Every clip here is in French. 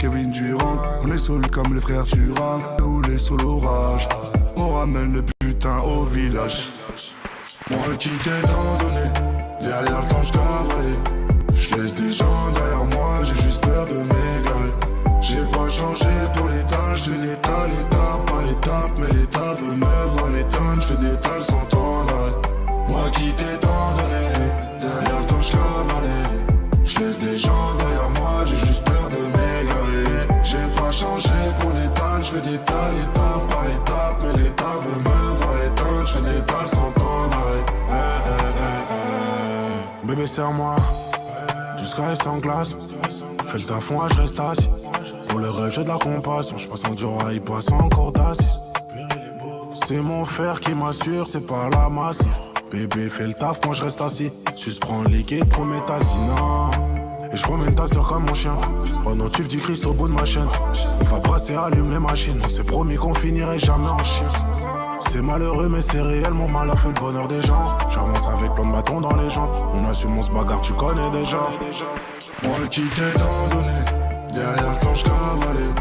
Kevin Durant. On est solo comme les frères Turan ou les solo rage. On ramène le putain au village. Moi qui t'ai tant donné, derrière le temps j'cavalais. J'laisse des gens derrière moi, j'ai juste peur de m'égarer. J'ai pas changé pour l'étal, j'fais des tales étape par étape. Mais l'état veut me voir m'éteindre, j'fais des tales sans temps d'arrêt. Moi qui t'ai tant donné, derrière le temps j'cavalais. J'laisse des gens derrière moi, j'ai juste peur de m'égarer. J'ai pas changé pour l'étal, j'fais des tales étape par étape. Mais l'état veut me voir l'éteindre, j'fais des tales sans temps d'arrêt. Bébé serre-moi, jusqu'à sans glace. Fais le taf, moi je reste assis. Pour le rêve j'ai de la compassion. Je passe en dur, il passe encore d'assis. C'est mon fer qui m'assure, c'est pas la massif. Bébé fais le taf, moi je reste assis. Suce prends le liquide, promets ta non. Et je promène ta soeur comme mon chien. Pendant tu dis Christ au bout de ma chaîne. On va brasser, allume les machines. On s'est promis qu'on finirait jamais en chien. C'est malheureux mais c'est réel, mon malheur fait le bonheur des gens. J'avance avec plein de bâtons dans les jambes. On assume, on se bagarre, tu connais déjà. Moi qui t'ai tant donné, derrière le temps j'cavalais.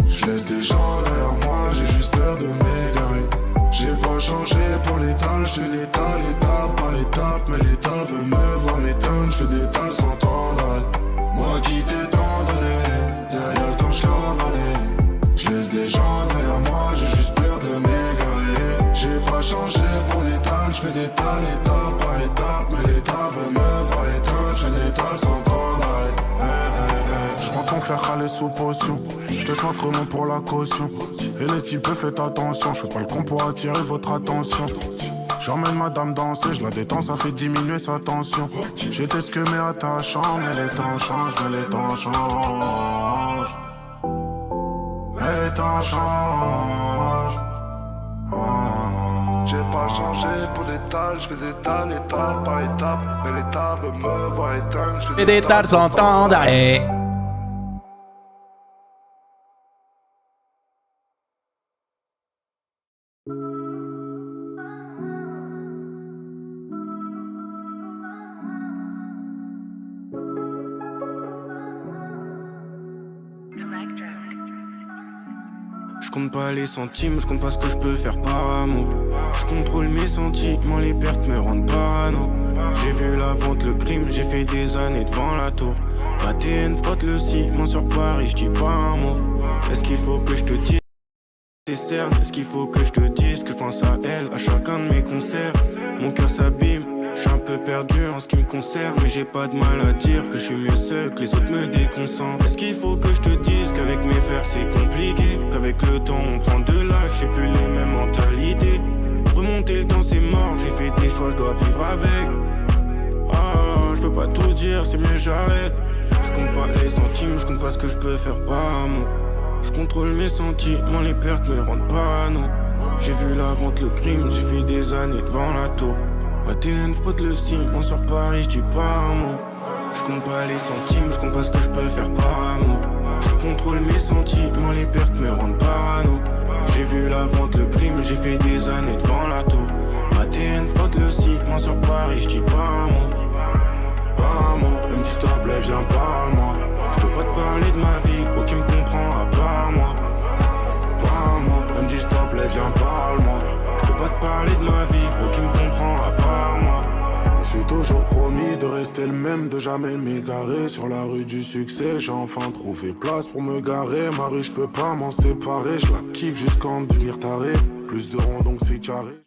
J'laisse des gens derrière moi, j'ai juste peur de m'égarer. J'ai pas changé pour l'étal, j'fais des tales étape par étape. Mais l'état veut me voir m'éteindre, j'fais des tales sans temps d'arrêt. Moi qui t'ai tant donné, derrière le temps j'cavalais. J'laisse des gens derrière moi, j'ai juste peur de m'égarer. J'ai pas changé pour l'étal, j'fais des tales étape par étape. Mais l'état veut me voir l'éteindre, j'fais des tales sans temps d'arrêt. J'prends ton fer râler sous potion. J'laisse ma tremont pour la caution. Et les types faites attention. J'fais pas le con pour attirer votre attention. J'emmène madame danser, je la détends, ça fait diminuer sa tension. J'étais ce que mais attachant, mais les temps changent, mais les temps changent. Mais les temps changent. J'ai pas changé pour l'étal, j'fais des tales étape par étape. Mais l'état veut me voir éteindre, j'fais des tales sans temps d'arrêt. Je compte pas les centimes, je compte pas ce que je peux faire par amour. Je contrôle mes sentiments, les pertes me rendent parano. J'ai vu la vente, le crime, j'ai fait des années devant la tour. La TN frotte le ciment sur Paris, je dis pas un mot. Est-ce qu'il faut que je te dise tes cernes? Est-ce qu'il faut que je te dise que je pense à elle à chacun de mes concerts? Mon cœur s'abîme, je suis un peu perdu en ce qui me concerne. Mais j'ai pas de mal à dire que je suis mieux seul, que les autres me déconcentrent. Est-ce qu'il faut que je te dise qu'avec mes frères c'est compliqué? Qu'avec le temps on prend de l'âge, j'ai plus les mêmes mentalités. Remonter le temps c'est mort, j'ai fait des choix, je dois vivre avec. Ah, je peux pas tout dire, c'est mieux j'arrête. Je compte pas les centimes, je compte pas ce que je peux faire par amour. Je contrôle mes sentiments, les pertes me rendent parano. J'ai vu la vente, le crime, j'ai fait des années devant la tour. La TN frotte le ciment sur Paris, je dis pas un mot. Je compte pas les centimes, je compte pas ce que je peux faire par amour. Je contrôle mes sentiments, les pertes me rendent parano. J'ai vu la vente, le crime, j'ai fait des années devant la tour. La TN frotte le ciment sur Paris, je dis pas un mot. Pas un mot, elle me dit s'il te plaît, viens parle-moi. Je peux pas te parler de ma vie, gros qui me comprend à part moi. Pas un mot, elle me dit s'il te plaît, viens parle-moi. Je peux pas te parler de ma vie, gros qui me comprend à part moi. Je me suis toujours promis de rester le même, de jamais m'égarer. Sur la rue du succès, j'ai enfin trouvé place pour me garer. Ma rue, je peux pas m'en séparer, je la kiffe jusqu'à en devenir taré. Plus de ronds donc c'est carré.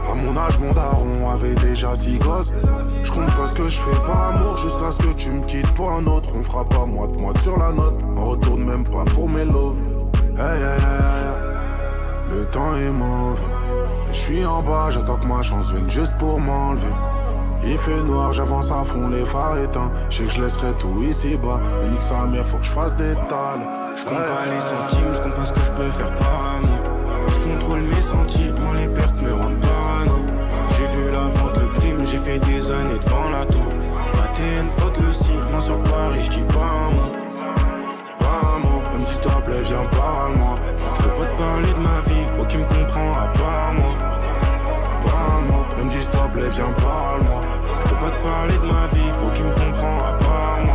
À mon âge, mon daron avait déjà 6 gosses. Je compte pas ce que je fais par amour jusqu'à ce que tu me quittes pour un autre. On fera pas moite-moite sur la note. On retourne même pas pour mes loves. Hey, hey, hey, hey. Le temps est mauvais. Je suis en bas, j'attends que ma chance vienne juste pour m'enlever. Il fait noir, j'avance à fond, les phares éteints. Je sais que je laisserai tout ici bas. Mais nique sa mère, faut que je fasse des tales. Je compte pas les centimes, je compte pas ce que je peux faire par amour. Je contrôle mes sentiments, les pertes me rendent parano. J'ai vu la vente, le crime, j'ai fait des années devant la tour. La TN frotte le ciment sur Paris, je dis pas un mot. Pas un mot, elle me dit s'il te plaît, viens parle-moi. Je peux pas te parler de ma vie, gros qui me comprend à part moi. Pas un mot, elle me dit s'il te plaît, viens, parle-moi. Je peux pas te parler de ma vie, gros, qui me comprend à part moi.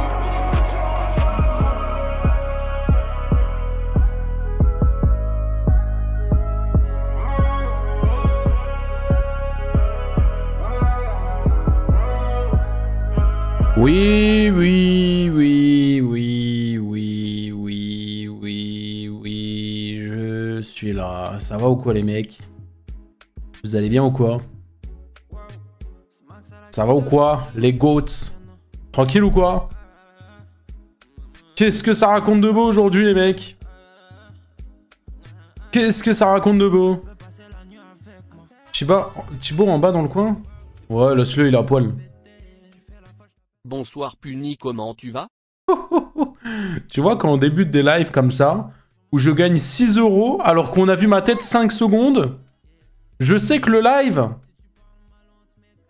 Oui, je suis là. Ça va ou quoi les mecs? Vous allez bien ou quoi? Ça va ou quoi les goats? Tranquille ou quoi? Qu'est-ce que ça raconte de beau aujourd'hui les mecs? Qu'est-ce que ça raconte de beau? Thibaut en bas dans le coin? Ouais, laisse-le, il est à poil. Bonsoir Puni, comment tu vas? Tu vois, quand on débute des lives comme ça, où je gagne 6 € alors qu'on a vu ma tête 5 secondes, je sais que le live...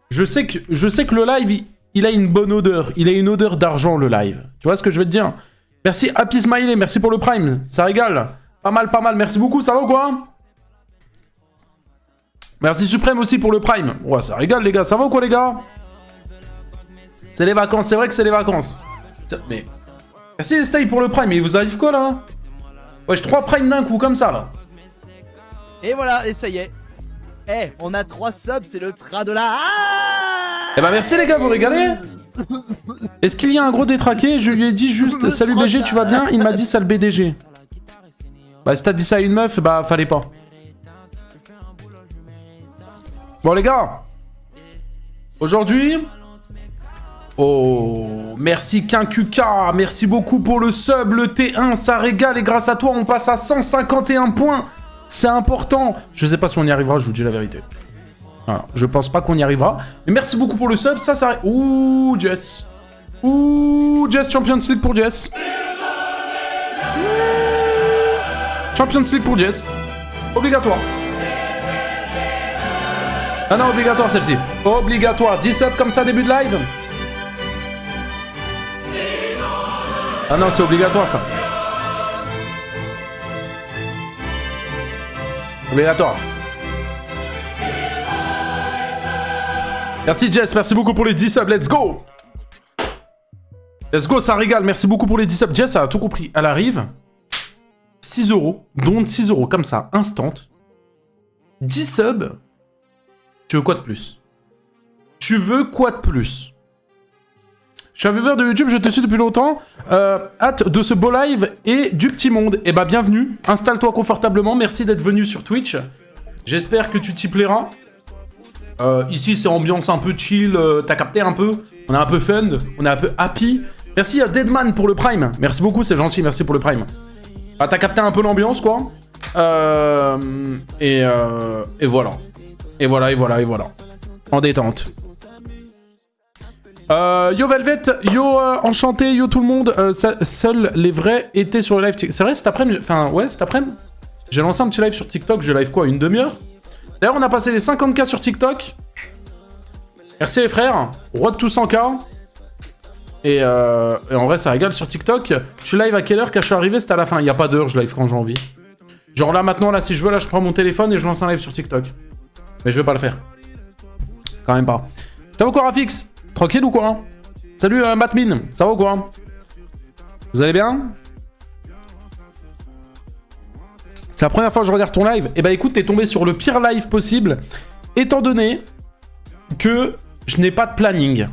Je sais que le live, il a une bonne odeur. Il a une odeur d'argent, le live. Tu vois ce que je veux te dire? Merci Happy Smiley, merci pour le prime. Ça régale. Pas mal, merci beaucoup, ça va ou quoi? Merci Suprême aussi pour le prime. Ouais, ça régale les gars, ça va ou quoi les gars? C'est les vacances, c'est vrai que c'est les vacances. Mais... Merci Stay pour le prime, mais il vous arrive quoi là? Wesh, 3 primes d'un coup comme ça là. Et voilà, et ça y est. Eh, on a 3 subs, c'est le train de la... Eh bah merci les gars, vous régalez. Est-ce qu'il y a un gros détraqué? Je lui ai dit juste salut BG, tu vas bien? Il m'a dit sale BDG. Bah si t'as dit ça à une meuf, bah fallait pas. Bon les gars, aujourd'hui... Oh, merci Quincuca, merci beaucoup pour le sub, le T1, ça régale et grâce à toi on passe à 151 points. C'est important. Je sais pas si on y arrivera, je vous dis la vérité. Voilà, je pense pas qu'on y arrivera. Mais merci beaucoup pour le sub, ça... Ouh, Jess. Ouh, Jess, Champions League pour Jess. Champions League pour Jess. Obligatoire. Ah non, obligatoire celle-ci. Obligatoire. 10 subs comme ça, début de live. Ah non, c'est obligatoire ça. Obligatoire. Merci Jess, merci beaucoup pour les 10 subs, let's go. Let's go, ça régale, merci beaucoup pour les 10 subs. Jess a tout compris, elle arrive. 6 €, donc 6 € comme ça, instant. 10 subs. Tu veux quoi de plus? Tu veux quoi de plus? Je suis un viewer de YouTube, je te suis depuis longtemps. Hâte de ce beau live et du petit monde. Eh bah bienvenue, installe-toi confortablement, merci d'être venu sur Twitch. J'espère que tu t'y plairas. Ici c'est ambiance un peu chill, t'as capté un peu? On est un peu fun, on est un peu happy. Merci à Deadman pour le prime, merci beaucoup, c'est gentil, merci pour le prime. Ah, t'as capté un peu l'ambiance quoi. Et voilà. Et voilà. En détente. Yo Velvet, yo Enchanté, yo tout le monde. Seuls les vrais étaient sur le live. C'est vrai, cet après-midi. Enfin, ouais, cet après-midi. J'ai lancé un petit live sur TikTok. Je live quoi, une demi-heure? D'ailleurs, on a passé les 50K sur TikTok. Merci les frères. Roi de tous 100K. Et en vrai, ça régale sur TikTok. Tu live à quelle heure? Quand je suis arrivé, c'était à la fin. Il n'y a pas d'heure, je live quand j'ai envie. Genre là, maintenant, là, si je veux, là, je prends mon téléphone et je lance un live sur TikTok. Mais je vais pas le faire. Quand même pas. Ça va quoi, Rafix? Tranquille ou quoi? Salut Matmin, ça va ou quoi? Vous allez bien? C'est la première fois que je regarde ton live. Eh bah écoute, t'es tombé sur le pire live possible, étant donné que je n'ai pas de planning.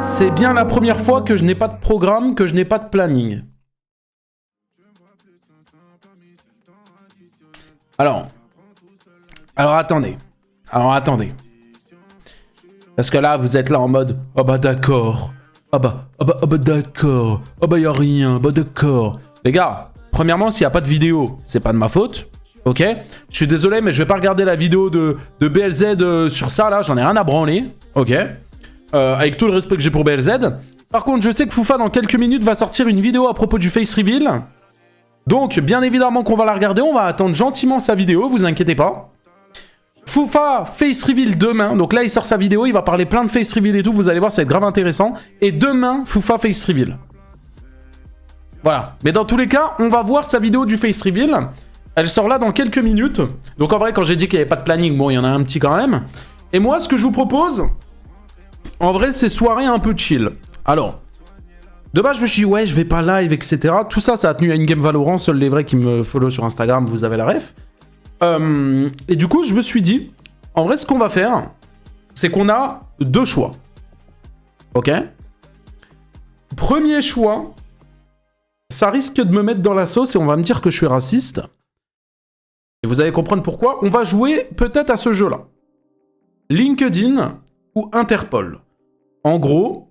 C'est bien la première fois que je n'ai pas de programme, que je n'ai pas de planning. Alors attendez. Parce que là, vous êtes là en mode « Ah bah d'accord, ah bah d'accord, ah bah y'a rien, bah d'accord. » Les gars, premièrement, s'il n'y a pas de vidéo, c'est pas de ma faute, ok? Je suis désolé, mais je vais pas regarder la vidéo de BLZ sur ça, là, j'en ai rien à branler, ok? Avec tout le respect que j'ai pour BLZ. Par contre, je sais que Foufa, dans quelques minutes, va sortir une vidéo à propos du face reveal. Donc, bien évidemment qu'on va la regarder, on va attendre gentiment sa vidéo, vous inquiétez pas. Foufa face reveal demain, donc là il sort sa vidéo, il va parler plein de face reveal et tout, vous allez voir ça va être grave intéressant. Et demain Foufa face reveal. Voilà, mais dans tous les cas on va voir sa vidéo du face reveal. Elle sort là dans quelques minutes. Donc en vrai, quand j'ai dit qu'il n'y avait pas de planning, bon, il y en a un petit quand même. Et moi, ce que je vous propose, en vrai, c'est soirée un peu chill. Alors, de base, je me suis dit, ouais, je vais pas live, etc. Tout ça, ça a tenu à une game Valorant. Seuls les vrais qui me follow sur Instagram, vous avez la ref. Et du coup, je me suis dit, en vrai, ce qu'on va faire, c'est qu'on a deux choix. Ok? Premier choix, ça risque de me mettre dans la sauce et on va me dire que je suis raciste. Et vous allez comprendre pourquoi. On va jouer peut-être à ce jeu-là. LinkedIn ou Interpol. En gros,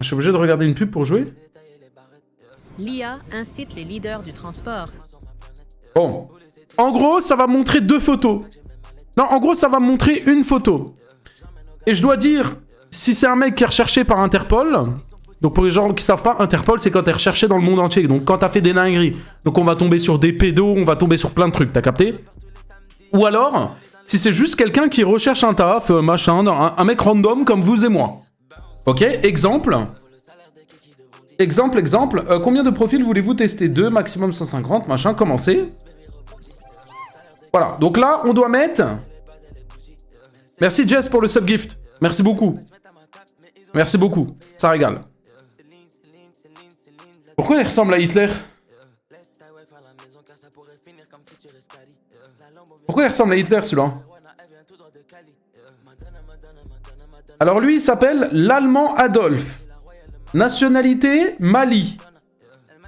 je suis obligé de regarder une pub pour jouer. L'IA incite les leaders du transport. Bon. En gros, ça va montrer deux photos. Non, en gros, ça va me montrer une photo. Et je dois dire, si c'est un mec qui est recherché par Interpol... Donc pour les gens qui savent pas, Interpol, c'est quand t'es recherché dans le monde entier. Donc quand t'as fait des dingueries. Donc on va tomber sur des pédos, on va tomber sur plein de trucs, t'as capté? Ou alors, si c'est juste quelqu'un qui recherche un taf, machin, un mec random comme vous et moi. Ok, exemple. Combien de profils voulez-vous tester? 2, maximum 150, machin, commencez. Voilà, donc là, on doit mettre... Merci Jess pour le subgift. Merci beaucoup. Merci beaucoup, ça régale. Pourquoi il ressemble à Hitler? Pourquoi il ressemble à Hitler celui-là? Alors lui il s'appelle l'Allemand Adolf. Nationalité Mali.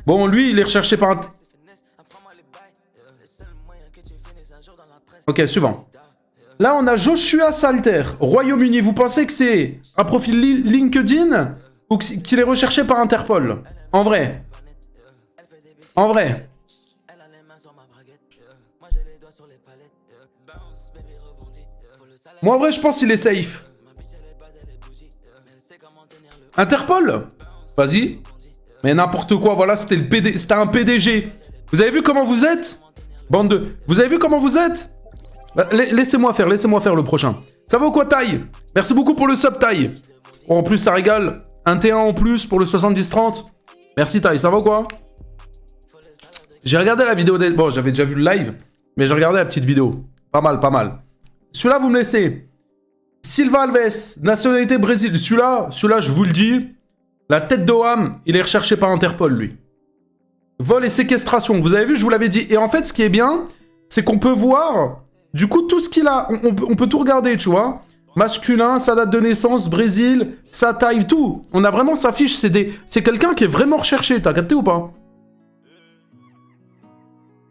Bon lui il est recherché par un... Ok, suivant. Là on a Joshua Salter, Royaume-Uni. Vous pensez que c'est un profil LinkedIn ou qu'il est recherché par Interpol? En vrai. En vrai. Moi en vrai je pense qu'il est safe. Interpol? Vas-y. Mais n'importe quoi, voilà, c'était le PD... C'était un PDG. Vous avez vu comment vous êtes? Bande de... Vous avez vu comment vous êtes? Bah, laissez-moi faire le prochain. Ça va ou quoi, Taille? Merci beaucoup pour le sub, Taille. Oh, en plus, ça régale. Un T1 en plus pour le 70-30. Merci, Taille, ça va ou quoi? J'ai regardé la vidéo... Bon, j'avais déjà vu le live, mais j'ai regardé la petite vidéo. Pas mal, pas mal. Celui-là, vous me laissez. Silva Alves, nationalité Brésil. Celui-là, je vous le dis, la tête d'Oham, il est recherché par Interpol, lui. Vol et séquestration, vous avez vu, je vous l'avais dit. Et en fait, ce qui est bien, c'est qu'on peut voir, du coup, tout ce qu'il a. On peut tout regarder, tu vois. Masculin, sa date de naissance, Brésil, sa taille, tout. On a vraiment sa fiche, c'est quelqu'un qui est vraiment recherché, t'as capté ou pas?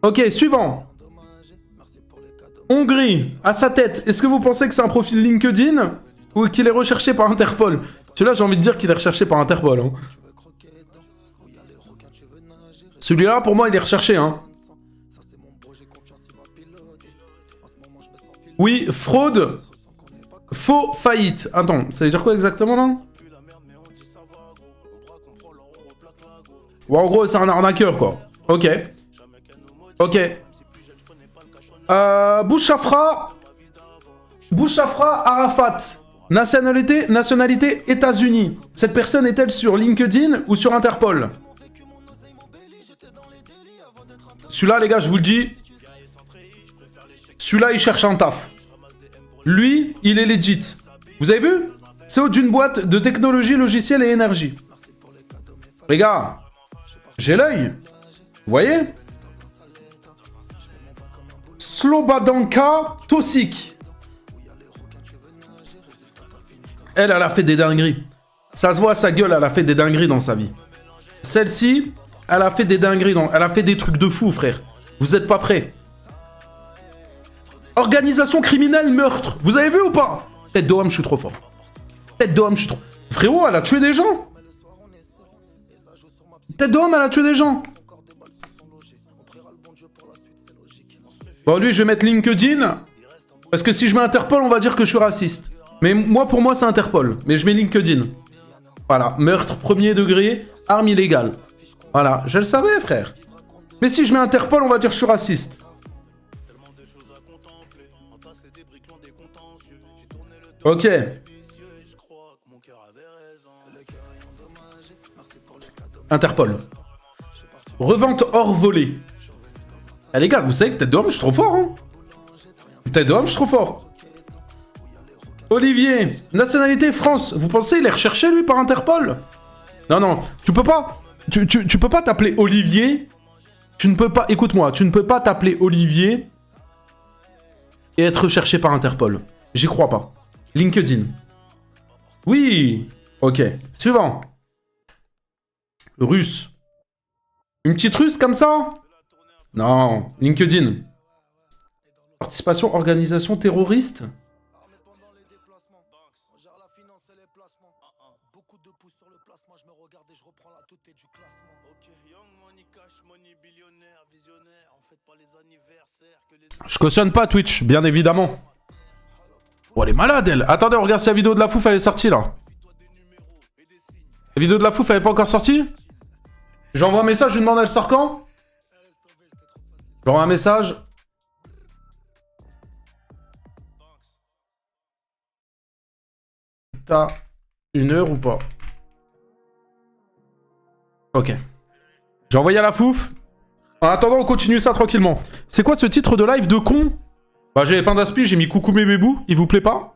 Ok, suivant. Hongrie, à sa tête, est-ce que vous pensez que c'est un profil LinkedIn ou qu'il est recherché par Interpol? Celui-là, j'ai envie de dire qu'il est recherché par Interpol. Hein. Celui-là, pour moi, il est recherché. Hein. Oui, fraude, faux, faillite. Attends, ça veut dire quoi exactement là? Bon, en gros, c'est un arnaqueur, quoi. Ok. Ok. Bouchafra Arafat. Nationalité États-Unis. Cette personne est-elle sur LinkedIn ou sur Interpol? Celui-là, les gars, je vous le dis. Celui-là, il cherche un taf. Lui, il est legit. Vous avez vu? C'est haut d'une boîte de technologie, logiciel et énergie. Les gars, j'ai l'œil. Vous voyez? Slobadanka Tosik. Elle a fait des dingueries. Ça se voit à sa gueule, elle a fait des dingueries dans sa vie. Celle-ci, elle a fait des dingueries. Elle a fait des trucs de fou, frère. Vous êtes pas prêts. Organisation criminelle, meurtre. Vous avez vu ou pas? Tête d'Oham, je suis trop fort. Tête d'Oham, je suis trop... Frérot, elle a tué des gens. Tête d'Oham, elle a tué des gens. Bon, lui, je vais mettre LinkedIn. Parce que si je mets Interpol, on va dire que je suis raciste. Mais moi, pour moi, c'est Interpol. Mais je mets LinkedIn. Voilà. Meurtre premier degré, arme illégale. Voilà. Je le savais, frère. Mais si je mets Interpol, on va dire que je suis raciste. Ok. Interpol. Revente hors volée. Ah les gars, vous savez que tête de homme, je suis trop fort, hein. Tête de homme, je suis trop fort. Olivier, nationalité France. Vous pensez il est recherché, lui, par Interpol? Non, non, tu peux pas... Tu peux pas t'appeler Olivier. Tu ne peux pas... Écoute-moi, tu ne peux pas t'appeler Olivier et être recherché par Interpol. J'y crois pas. LinkedIn. Oui. Ok. Suivant. Russe. Une petite russe comme ça? Non. LinkedIn. Participation, organisation terroriste? Je cautionne pas Twitch, bien évidemment. Oh, elle est malade, elle. Attendez, on regarde si la vidéo de la fouf, elle est sortie, là. La vidéo de la fouf, elle est pas encore sortie? J'envoie un message, je lui demande, elle sort quand? J'envoie un message. T'as une heure ou pas? Ok. J'ai envoyé à la fouf. En attendant, on continue ça tranquillement. C'est quoi ce titre de live de con? Bah, j'avais pas d'inspi, j'ai mis coucou mes bébous. Il vous plaît pas?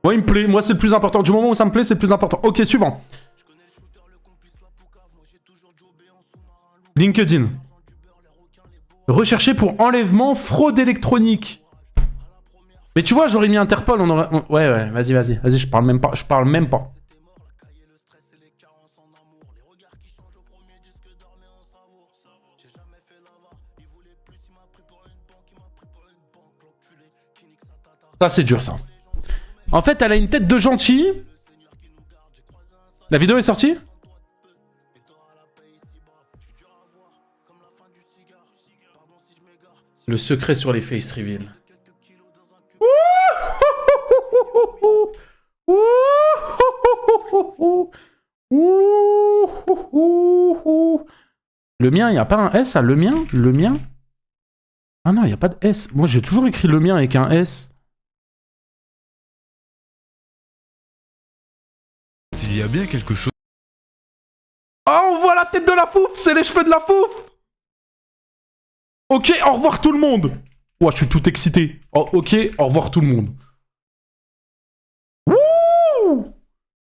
Moi, il me plaît. Moi, c'est le plus important. Du moment où ça me plaît, c'est le plus important. Ok, suivant. LinkedIn. Recherché pour enlèvement, fraude électronique. Mais tu vois, j'aurais mis Interpol, on aurait... Ouais, vas-y, je parle même pas. Ça, c'est dur, ça. En fait, elle a une tête de gentil. La vidéo est sortie? Le secret sur les face reveal. Le mien, il n'y a pas un S à le mien? Le mien? Ah non, il n'y a pas de S. Moi, j'ai toujours écrit le mien avec un S. S'il y a bien quelque chose... Oh, on voit la tête de la fouf! C'est les cheveux de la fouf! Ok, au revoir tout le monde! Ouah, je suis tout excité. Oh, ok, au revoir tout le monde. Wouh!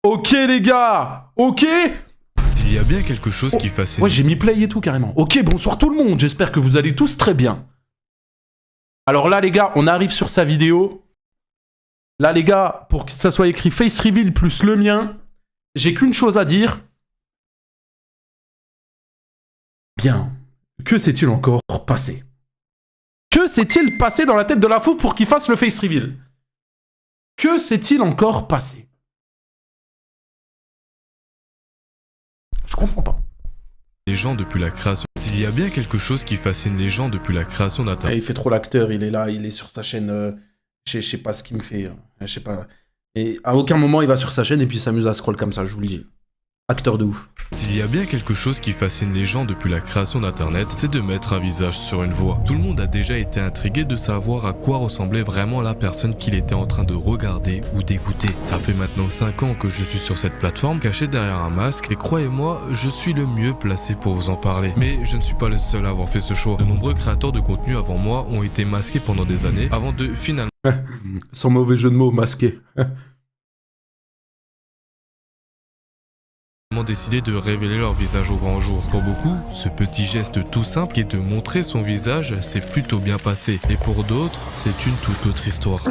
Ok, les gars! Ok! S'il y a bien quelque chose qui fascine... Ouais, j'ai mis play et tout, carrément. Ok, bonsoir tout le monde. J'espère que vous allez tous très bien. Alors là, les gars, on arrive sur sa vidéo. Là, les gars, pour que ça soit écrit face reveal plus le mien, j'ai qu'une chose à dire. Bien. Que s'est-il encore passé? Que s'est-il passé dans la tête de la fouf pour qu'il fasse le face reveal? Que s'est-il encore passé? Je comprends pas. Les gens depuis la création... S'il y a bien quelque chose qui fascine les gens depuis la création d'Internet... Il fait trop l'acteur, il est là, il est sur sa chaîne... Je sais pas ce qu'il me fait, je sais pas... Et à aucun moment il va sur sa chaîne et puis il s'amuse à scroll comme ça, je vous le dis. Acteur de ouf. S'il y a bien quelque chose qui fascine les gens depuis la création d'Internet, c'est de mettre un visage sur une voix. Tout le monde a déjà été intrigué de savoir à quoi ressemblait vraiment la personne qu'il était en train de regarder ou d'écouter. Ça fait maintenant 5 ans que je suis sur cette plateforme, caché derrière un masque, et croyez-moi, je suis le mieux placé pour vous en parler. Mais je ne suis pas le seul à avoir fait ce choix. De nombreux créateurs de contenu avant moi ont été masqués pendant des années, avant de finalement... Sans mauvais jeu de mots, masqué. décidé de révéler leur visage au grand jour. Pour beaucoup, ce petit geste tout simple qui est de montrer son visage s'est plutôt bien passé. Et pour d'autres, c'est une toute autre histoire.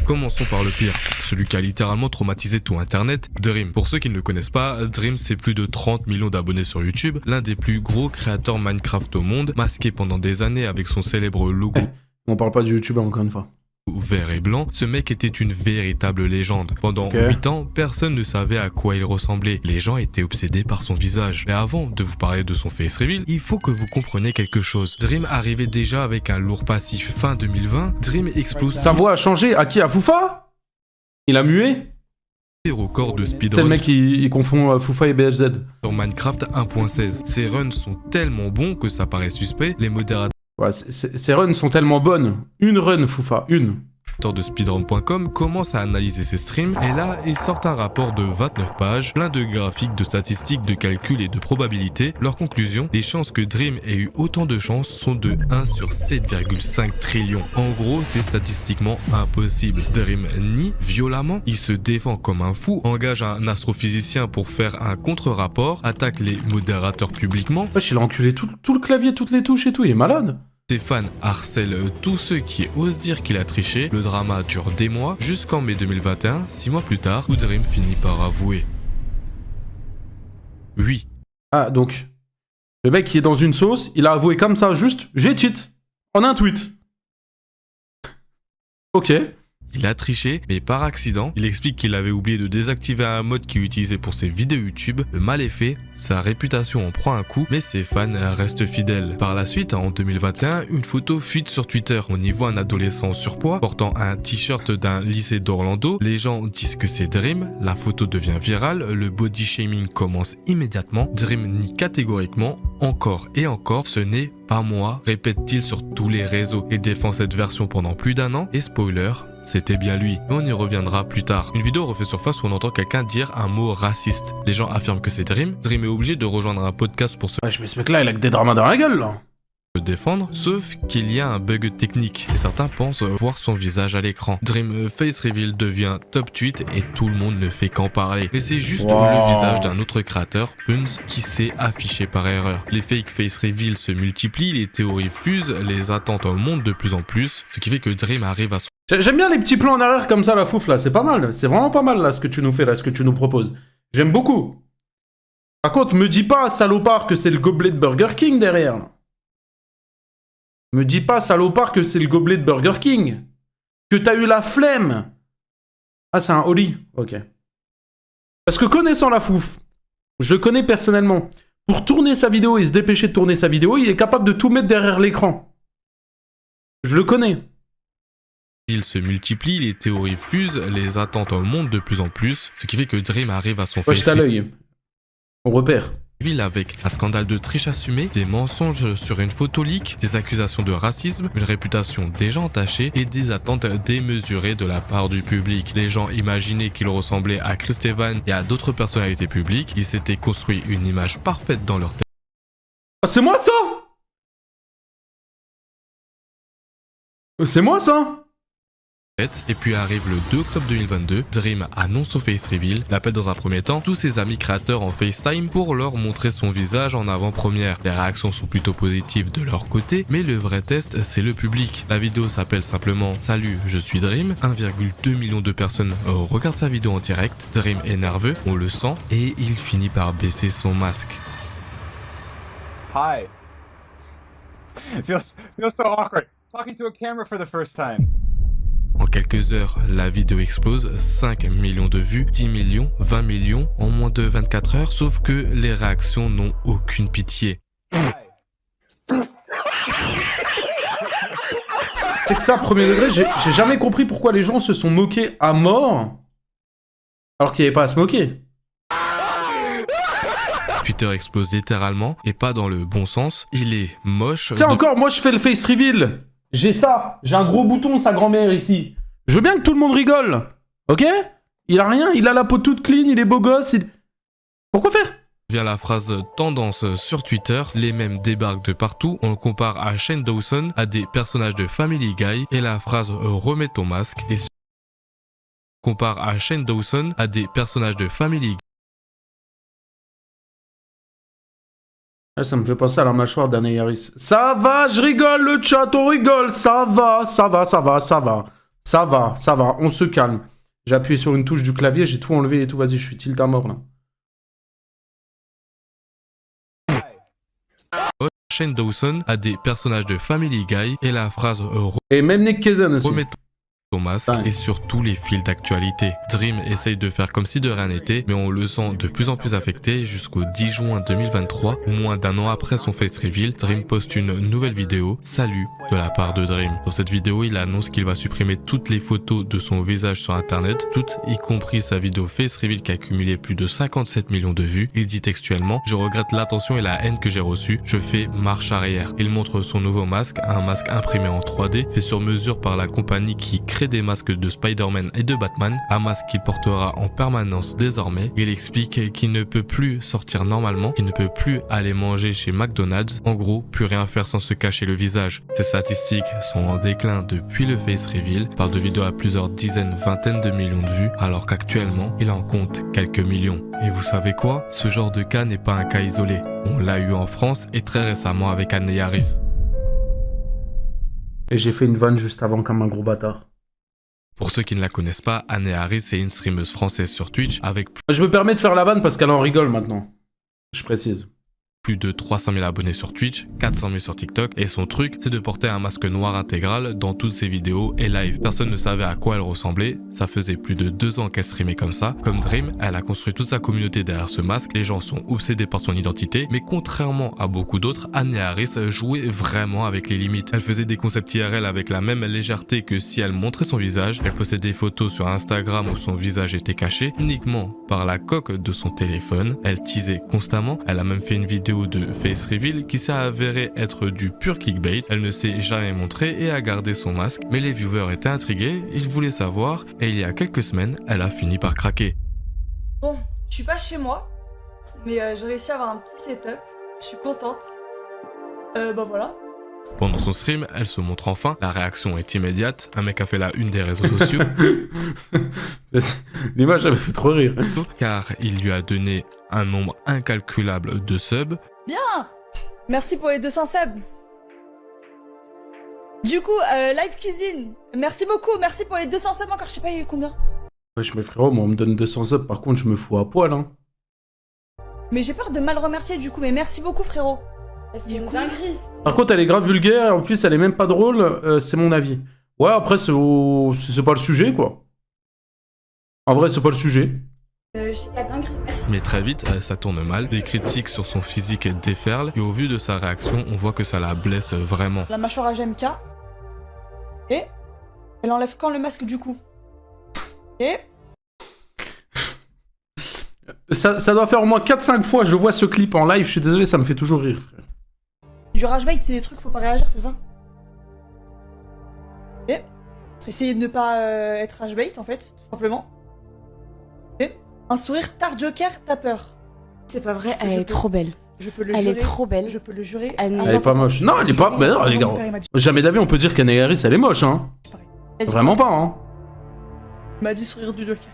Commençons par le pire, celui qui a littéralement traumatisé tout internet, Dream. Pour ceux qui ne le connaissent pas, Dream c'est plus de 30 millions d'abonnés sur YouTube, l'un des plus gros créateurs Minecraft au monde, masqué pendant des années avec son célèbre logo. On parle pas du YouTuber encore une fois. Vert et blanc, ce mec était une véritable légende. Pendant 8 ans, personne ne savait à quoi il ressemblait. Les gens étaient obsédés par son visage. Mais avant de vous parler de son face reveal, il faut que vous compreniez quelque chose. Dream arrivait déjà avec un lourd passif. Fin 2020, Dream explose... Sa voix a changé. À qui? À Foufa? Il a mué? Des records de speedrun. C'est le mec qui confond Foufa et BFZ. Sur Minecraft 1.16. Ses runs sont tellement bons que ça paraît suspect. Les modérateurs... Ouais, ces runs sont tellement bonnes. Une run, Foufa, une. de speedrun.com commence à analyser ses streams et là, ils sortent un rapport de 29 pages, plein de graphiques, de statistiques, de calculs et de probabilités. Leur conclusion, les chances que Dream ait eu autant de chances sont de 1 sur 7,5 trillions. En gros, c'est statistiquement impossible. Dream nie violemment, il se défend comme un fou, engage un astrophysicien pour faire un contre-rapport, attaque les modérateurs publiquement. Wesh, il a enculé tout le clavier, toutes les touches et tout, il est malade. Ses fans harcèlent tous ceux qui osent dire qu'il a triché. Le drama dure des mois, jusqu'en mai 2021, 6 mois plus tard, où Dream finit par avouer. Oui. Ah, donc, le mec qui est dans une sauce, il a avoué comme ça, juste, j'ai cheat, en un tweet. Ok. Il a triché, mais par accident. Il explique qu'il avait oublié de désactiver un mode qu'il utilisait pour ses vidéos YouTube. Le mal est fait, sa réputation en prend un coup, mais ses fans restent fidèles. Par la suite, en 2021, une photo fuite sur Twitter. On y voit un adolescent surpoids, portant un t-shirt d'un lycée d'Orlando. Les gens disent que c'est Dream, la photo devient virale, le body shaming commence immédiatement. Dream nie catégoriquement, encore et encore, ce n'est pas moi, répète-t-il sur tous les réseaux et défend cette version pendant plus d'1 an. Et spoiler, c'était bien lui. Mais on y reviendra plus tard. Une vidéo refait surface où on entend quelqu'un dire un mot raciste. Les gens affirment que c'est Dream. Dream est obligé de rejoindre un podcast pour se Wesh, mais ce mec-là, il a que des dramas dans la gueule, là. défendre, sauf qu'il y a un bug technique et certains pensent voir son visage à l'écran. Dream Face Reveal devient top tweet et tout le monde ne fait qu'en parler. Mais c'est juste le visage d'un autre créateur, Punz, qui s'est affiché par erreur. Les fake Face Reveal se multiplient, les théories fusent, les attentes montent de plus en plus, ce qui fait que Dream arrive à son... J'aime bien les petits plans en arrière comme ça, la fouf, là, c'est pas mal. C'est vraiment pas mal, là, ce que tu nous fais, là, ce que tu nous proposes. J'aime beaucoup. Par contre, me dis pas, salopard, que c'est le gobelet de Burger King derrière, là. Me dis pas, salopard, que c'est le gobelet de Burger King. Que t'as eu la flemme. Ah, c'est un Oli. Ok. Parce que connaissant la fouf, je le connais personnellement. Pour tourner sa vidéo et se dépêcher de tourner sa vidéo, il est capable de tout mettre derrière l'écran. Je le connais. Il se multiplie, les théories fusent, les attentes montent de plus en plus, ce qui fait que Dream arrive à son Wesh, t'as l'œil. On repère. Avec un scandale de triche assumé, des mensonges sur une photo leak, des accusations de racisme, une réputation déjà entachée et des attentes démesurées de la part du public. Les gens imaginaient qu'il ressemblait à Chris Evans et à d'autres personnalités publiques. Ils s'étaient construit une image parfaite dans leur tête. Ah, c'est moi ça? C'est moi ça? Et puis arrive le 2 octobre 2022, Dream annonce son face reveal, l'appelle dans un premier temps tous ses amis créateurs en FaceTime pour leur montrer son visage en avant-première. Les réactions sont plutôt positives de leur côté, mais le vrai test c'est le public. La vidéo s'appelle simplement « Salut, je suis Dream ». 1,2 million de personnes regardent sa vidéo en direct. Dream est nerveux, on le sent, et il finit par baisser son masque. Hi. It feels so awkward talking to a camera for the first time. En quelques heures, la vidéo explose, 5 millions de vues, 10 millions, 20 millions en moins de 24 heures, sauf que les réactions n'ont aucune pitié. C'est que ça, premier degré, j'ai jamais compris pourquoi les gens se sont moqués à mort, alors qu'il n'y avait pas à se moquer. Twitter explose littéralement, et pas dans le bon sens, il est moche. Tiens encore, moi je fais le face reveal. J'ai ça, j'ai un gros bouton, sa grand-mère ici. Je veux bien que tout le monde rigole, ok? Il a rien, il a la peau toute clean, il est beau gosse, Pourquoi faire? Vient la phrase tendance sur Twitter, les mêmes débarquent de partout, on le compare à Shane Dawson, à des personnages de Family Guy, et la phrase remets ton masque, et compare à Shane Dawson, à des personnages de Family Guy. Ça me fait penser à la mâchoire d'Anne Harris. Ça va, je rigole, le chat, on rigole, ça va, ça va, ça va, ça va. Ça va, ça va, on se calme. J'ai appuyé sur une touche du clavier, j'ai tout enlevé et tout, vas-y, je suis tilt à mort là. Shane Dawson a des personnages de Family Guy et la phrase et même Nick Kazan aussi. Remets ton masque et sur tous les fils d'actualité. Dream essaye de faire comme si de rien n'était, mais on le sent de plus en plus affecté jusqu'au 10 juin 2023, moins d'1 an après son face reveal. Dream poste une nouvelle vidéo, salut, de la part de Dream. Dans cette vidéo, il annonce qu'il va supprimer toutes les photos de son visage sur internet, toutes y compris sa vidéo face reveal qui a cumulé plus de 57 millions de vues. Il dit textuellement, je regrette l'attention et la haine que j'ai reçue, je fais marche arrière. Il montre son nouveau masque, un masque imprimé en 3D, fait sur mesure par la compagnie qui crée crée des masques de Spider-Man et de Batman, un masque qu'il portera en permanence désormais. Il explique qu'il ne peut plus sortir normalement, qu'il ne peut plus aller manger chez McDonald's, en gros, plus rien faire sans se cacher le visage. Ses statistiques sont en déclin depuis le face reveal, il parle de vidéos à plusieurs dizaines, vingtaines de millions de vues, alors qu'actuellement, il en compte quelques millions. Et vous savez quoi? Ce genre de cas n'est pas un cas isolé. On l'a eu en France et très récemment avec Anne Harris. Et j'ai fait une vanne juste avant comme un gros bâtard. Pour ceux qui ne la connaissent pas, Anne Harris est une streameuse française sur Twitch avec Je me permets de faire la vanne parce qu'elle en rigole maintenant. Je précise. plus de 300 000 abonnés sur Twitch, 400 000 sur TikTok, et son truc, c'est de porter un masque noir intégral dans toutes ses vidéos et live. Personne ne savait à quoi elle ressemblait, ça faisait plus de 2 ans qu'elle streamait comme ça. Comme Dream, elle a construit toute sa communauté derrière ce masque, les gens sont obsédés par son identité, mais contrairement à beaucoup d'autres, Anne Harris jouait vraiment avec les limites. Elle faisait des concepts IRL avec la même légèreté que si elle montrait son visage, elle postait des photos sur Instagram où son visage était caché, uniquement par la coque de son téléphone. Elle teasait constamment, elle a même fait une vidéo de face reveal qui s'est avéré être du pur clickbait. Elle ne s'est jamais montrée et a gardé son masque, mais les viewers étaient intrigués, ils voulaient savoir, et il y a quelques semaines, elle a fini par craquer. Bon, je suis pas chez moi, mais j'ai réussi à avoir un petit setup, je suis contente. Bah voilà. Pendant son stream, elle se montre enfin, la réaction est immédiate, un mec a fait la une des réseaux sociaux. L'image elle me fait trop rire. Car il lui a donné un nombre incalculable de subs. Bien. Merci pour les 200 subs. Du coup, live cuisine. Merci beaucoup, merci pour les 200 subs encore, je sais pas il y a eu combien. Wesh mais frérot, moi on me donne 200 subs, par contre je me fous à poil hein. Mais j'ai peur de mal remercier du coup, mais merci beaucoup frérot. C'est une dinguerie. Par contre elle est grave vulgaire, en plus elle est même pas drôle, c'est mon avis. Ouais après c'est pas le sujet quoi. En vrai c'est pas le sujet. Je dis la dinguerie, merci. Mais très vite, ça tourne mal. Des critiques sur son physique déferlent et au vu de sa réaction, on voit que ça la blesse vraiment. La mâchoire à GMK. Et elle enlève quand le masque du coup. Et ça doit faire au moins 4-5 fois je vois ce clip en live, je suis désolé ça me fait toujours rire frère. du rage bait, c'est des trucs faut pas réagir, c'est ça? Et essayer de ne pas être rage bait en fait, tout simplement. Et un sourire tard Joker, t'as peur. C'est pas vrai, elle est trop belle. Je peux le Elle jurer. est trop belle. Je peux le jurer. Elle Elle est pas moche. Non elle est pas... Mais non les gars, jamais d'avis on peut dire qu'Anne Harris elle est moche hein. Vraiment pas hein. Il m'a dit sourire du Joker.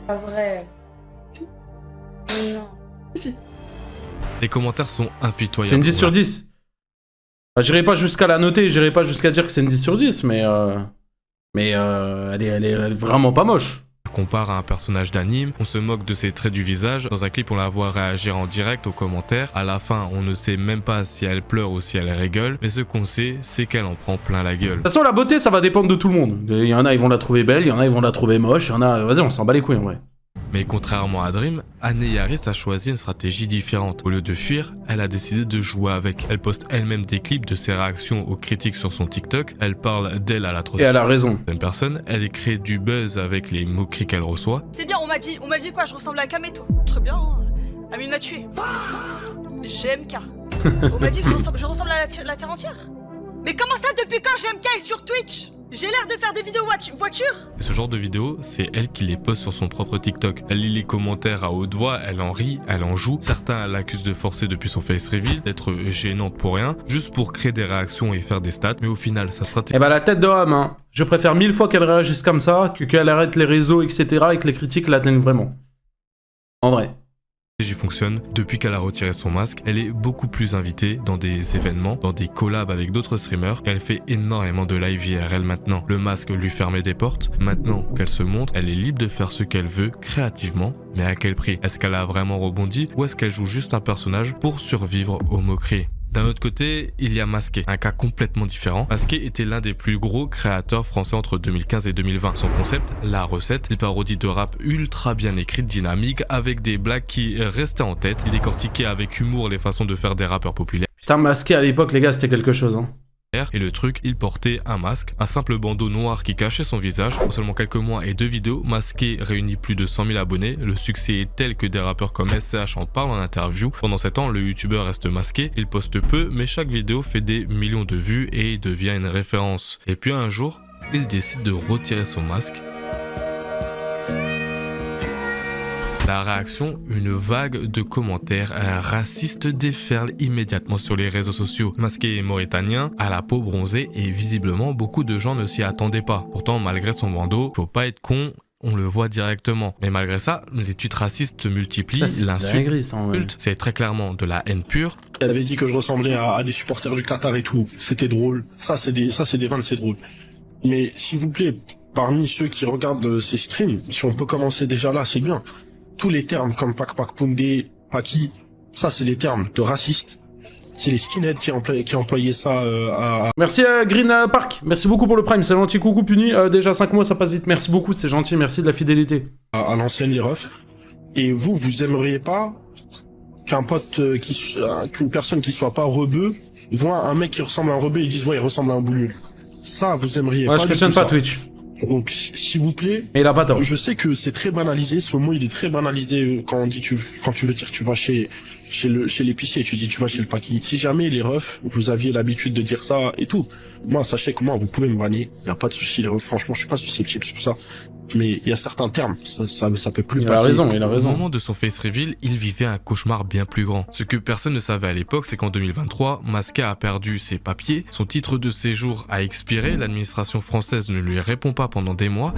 Pas vrai. Non. Si. Les commentaires sont impitoyables. C'est une 10 sur 10. Bah, j'irai pas jusqu'à la noter, j'irai pas jusqu'à dire que c'est une 10 sur 10, mais elle est vraiment pas moche. On compare à un personnage d'anime, on se moque de ses traits du visage. Dans un clip, on la voit réagir en direct aux commentaires. À la fin, on ne sait même pas si elle pleure ou si elle rigole. Mais ce qu'on sait, c'est qu'elle en prend plein la gueule. De toute façon, la beauté, ça va dépendre de tout le monde. Il y en a, ils vont la trouver belle, il y en a, ils vont la trouver moche, il y en a... Vas-y, on s'en bat les couilles, en vrai. Mais contrairement à Dream, Anne Harris a choisi une stratégie différente. Au lieu de fuir, elle a décidé de jouer avec. Elle poste elle-même des clips de ses réactions aux critiques sur son TikTok. Elle parle d'elle à la Et elle a raison. personne. Elle crée du buzz avec les moqueries qu'elle reçoit. C'est bien, on m'a dit quoi? Je ressemble à Kameto. Très bien, hein. Amine m'a tué. GMK. On m'a dit que je ressemble à la terre entière. Mais comment ça, depuis quand GMK est sur Twitch? J'ai l'air de faire des vidéos voiture. Et ce genre de vidéos, c'est elle qui les poste sur son propre TikTok. Elle lit les commentaires à haute voix, elle en rit, elle en joue. Certains l'accusent de forcer depuis son face reveal, d'être gênante pour rien, juste pour créer des réactions et faire des stats. Mais au final, sa stratégie... Eh bah la tête de homme, hein. Je préfère 1000 fois qu'elle réagisse comme ça que qu'elle arrête les réseaux, etc. et que les critiques l'atteignent vraiment. En vrai. fonctionne. Depuis qu'elle a retiré son masque, elle est beaucoup plus invitée dans des événements, dans des collabs avec d'autres streamers, et elle fait énormément de live IRL maintenant. Le masque lui fermait des portes. Maintenant qu'elle se montre, elle est libre de faire ce qu'elle veut, créativement, mais à quel prix? Est-ce qu'elle a vraiment rebondi, ou est-ce qu'elle joue juste un personnage pour survivre aux moqueries? D'un autre côté, il y a Masqué, un cas complètement différent. Masqué était l'un des plus gros créateurs français entre 2015 et 2020. Son concept, la recette, des parodies de rap ultra bien écrites, dynamiques, avec des blagues qui restaient en tête. Il décortiquait avec humour les façons de faire des rappeurs populaires. Putain, Masqué à l'époque, les gars, c'était quelque chose, hein. Et le truc, il portait un masque, un simple bandeau noir qui cachait son visage. En seulement quelques mois et 2 vidéos, Masqué réunit plus de 100 000 abonnés. Le succès est tel que des rappeurs comme SCH en parlent en interview. Pendant 7 ans, le youtubeur reste masqué. Il poste peu, mais chaque vidéo fait des millions de vues et devient une référence. Et puis un jour, il décide de retirer son masque. La réaction, une vague de commentaires racistes déferle immédiatement sur les réseaux sociaux. Masqué mauritanien, à la peau bronzée et visiblement beaucoup de gens ne s'y attendaient pas. Pourtant, malgré son bandeau, faut pas être con, on le voit directement. Mais malgré ça, les tweets racistes se multiplient, l'insulte, c'est très clairement de la haine pure. Elle avait dit que je ressemblais à des supporters du Qatar et tout. C'était drôle. Ça, c'est des vannes, c'est drôle. Mais s'il vous plaît, parmi ceux qui regardent ces streams, si on peut commencer déjà là, c'est bien. Tous les termes comme Pak Pak Pundé, Paki, ça c'est les termes de racistes. C'est les skinheads qui employaient ça à... Merci Green Park, merci beaucoup pour le prime, c'est gentil, coucou Puni, déjà 5 mois ça passe vite, merci beaucoup, c'est gentil, merci de la fidélité. À l'ancienne les refs. Et vous aimeriez pas qu'un pote, qu'une personne qui soit pas rebeu, voit un mec qui ressemble à un rebeu et disent ouais il ressemble à un boulot. Ça vous aimeriez pas. Ouais, je questionne pas Twitch. Donc, s'il vous plaît, mais il a pas tort. Je sais que c'est très banalisé, ce mot il est très banalisé quand tu veux dire que tu vas chez l'épicier, tu dis tu vas chez le paki. Si jamais les refs, vous aviez l'habitude de dire ça et tout, moi sachez que moi vous pouvez me banner, y a pas de souci les refs, franchement je suis pas susceptible sur ça. Mais il y a certains termes, ça peut plus passer. Il a raison. Au moment de son face reveal, il vivait un cauchemar bien plus grand. Ce que personne ne savait à l'époque, c'est qu'en 2023, Masqué a perdu ses papiers, son titre de séjour a expiré, l'administration française ne lui répond pas pendant des mois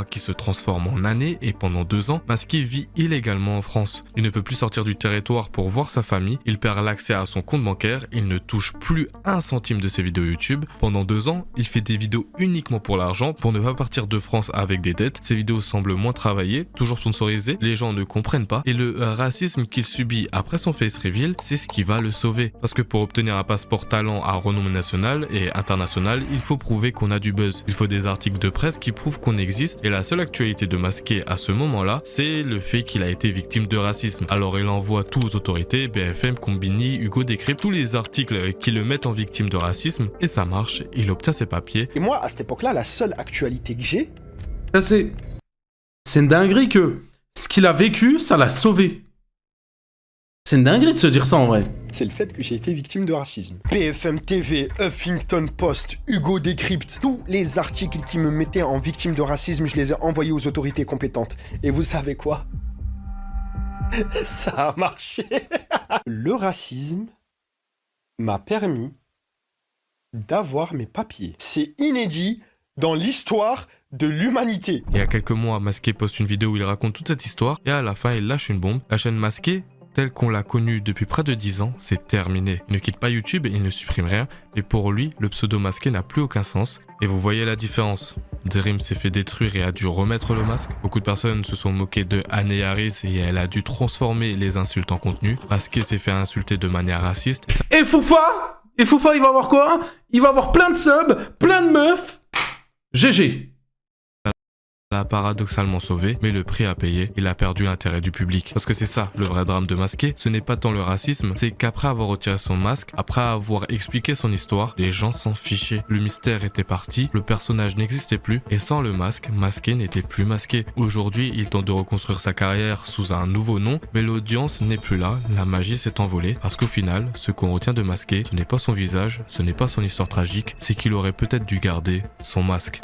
qui se transforment en années, et pendant 2 ans, Masqué vit illégalement en France. Il ne peut plus sortir du territoire pour voir sa famille, il perd l'accès à son compte bancaire, il ne touche plus 1 centime de ses vidéos YouTube. Pendant 2 ans, il fait des vidéos uniquement pour l'argent, pour ne pas partir de France avec des dettes. Ses vidéos semblent moins travaillées, toujours sponsorisées, les gens ne comprennent pas, et le racisme qu'il subit après son face reveal, c'est ce qui va le sauver. Parce que pour obtenir un passeport talent à renommée nationale et internationale, il faut prouver qu'on a du buzz. Il faut des articles de presse qui prouvent qu'on existe, et la seule actualité de Masqué à ce moment-là, c'est le fait qu'il a été victime de racisme. Alors il envoie tout aux autorités, BFM, Combini, Hugo Décrypte, tous les articles qui le mettent en victime de racisme, et ça marche, il obtient ses papiers. Et moi, à cette époque-là, la seule actualité que j'ai... C'est une dinguerie que ce qu'il a vécu, ça l'a sauvé. C'est une dinguerie de se dire ça en vrai. C'est le fait que j'ai été victime de racisme. BFM TV, Huffington Post, Hugo Décrypte, tous les articles qui me mettaient en victime de racisme, je les ai envoyés aux autorités compétentes. Et vous savez quoi? Ça a marché. Le racisme m'a permis d'avoir mes papiers. C'est inédit dans l'histoire de l'humanité. Il y a quelques mois, Masqué poste une vidéo où il raconte toute cette histoire et à la fin il lâche une bombe. La chaîne Masqué, telle qu'on l'a connue depuis près de 10 ans, c'est terminé. Il ne quitte pas YouTube et il ne supprime rien, et pour lui, le pseudo Masqué n'a plus aucun sens. Et vous voyez la différence. Dream s'est fait détruire et a dû remettre le masque. Beaucoup de personnes se sont moquées de Anne Harris et elle a dû transformer les insultes en contenu. Masqué s'est fait insulter de manière raciste. Et Foufa, il va avoir quoi? Il va avoir plein de subs, plein de meufs. GG. L'a paradoxalement sauvé, mais le prix à payer, il a perdu l'intérêt du public. Parce que c'est ça, le vrai drame de Masqué, ce n'est pas tant le racisme, c'est qu'après avoir retiré son masque, après avoir expliqué son histoire, les gens s'en fichaient. Le mystère était parti, le personnage n'existait plus, et sans le masque, Masqué n'était plus masqué. Aujourd'hui, il tente de reconstruire sa carrière sous un nouveau nom, mais l'audience n'est plus là, la magie s'est envolée, parce qu'au final, ce qu'on retient de Masqué, ce n'est pas son visage, ce n'est pas son histoire tragique, c'est qu'il aurait peut-être dû garder son masque.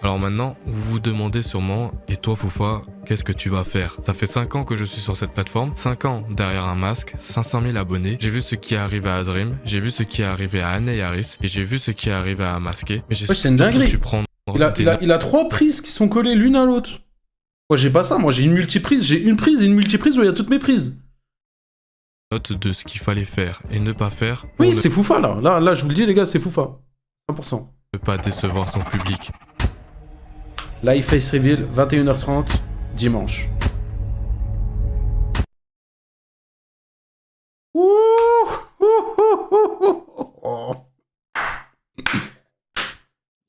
Alors maintenant, vous vous demandez sûrement, et toi Foufa, qu'est-ce que tu vas faire? Ça fait 5 ans que je suis sur cette plateforme, 5 ans derrière un masque, 500 000 abonnés, j'ai vu ce qui est arrivé à Dream, j'ai vu ce qui est arrivé à Anne Harris, et j'ai vu ce qui est arrivé à Masqué, mais j'ai surtout su prendre... Il a 3 prises qui sont collées l'une à l'autre. Moi j'ai pas ça, moi j'ai une multiprise, j'ai une prise et une multiprise où il y a toutes mes prises. Note de ce qu'il fallait faire et ne pas faire... Oui, c'est Foufa là. Là, je vous le dis les gars, c'est Foufa. 100%. Ne pas décevoir son public. Live Face Reveal, 21h30, dimanche.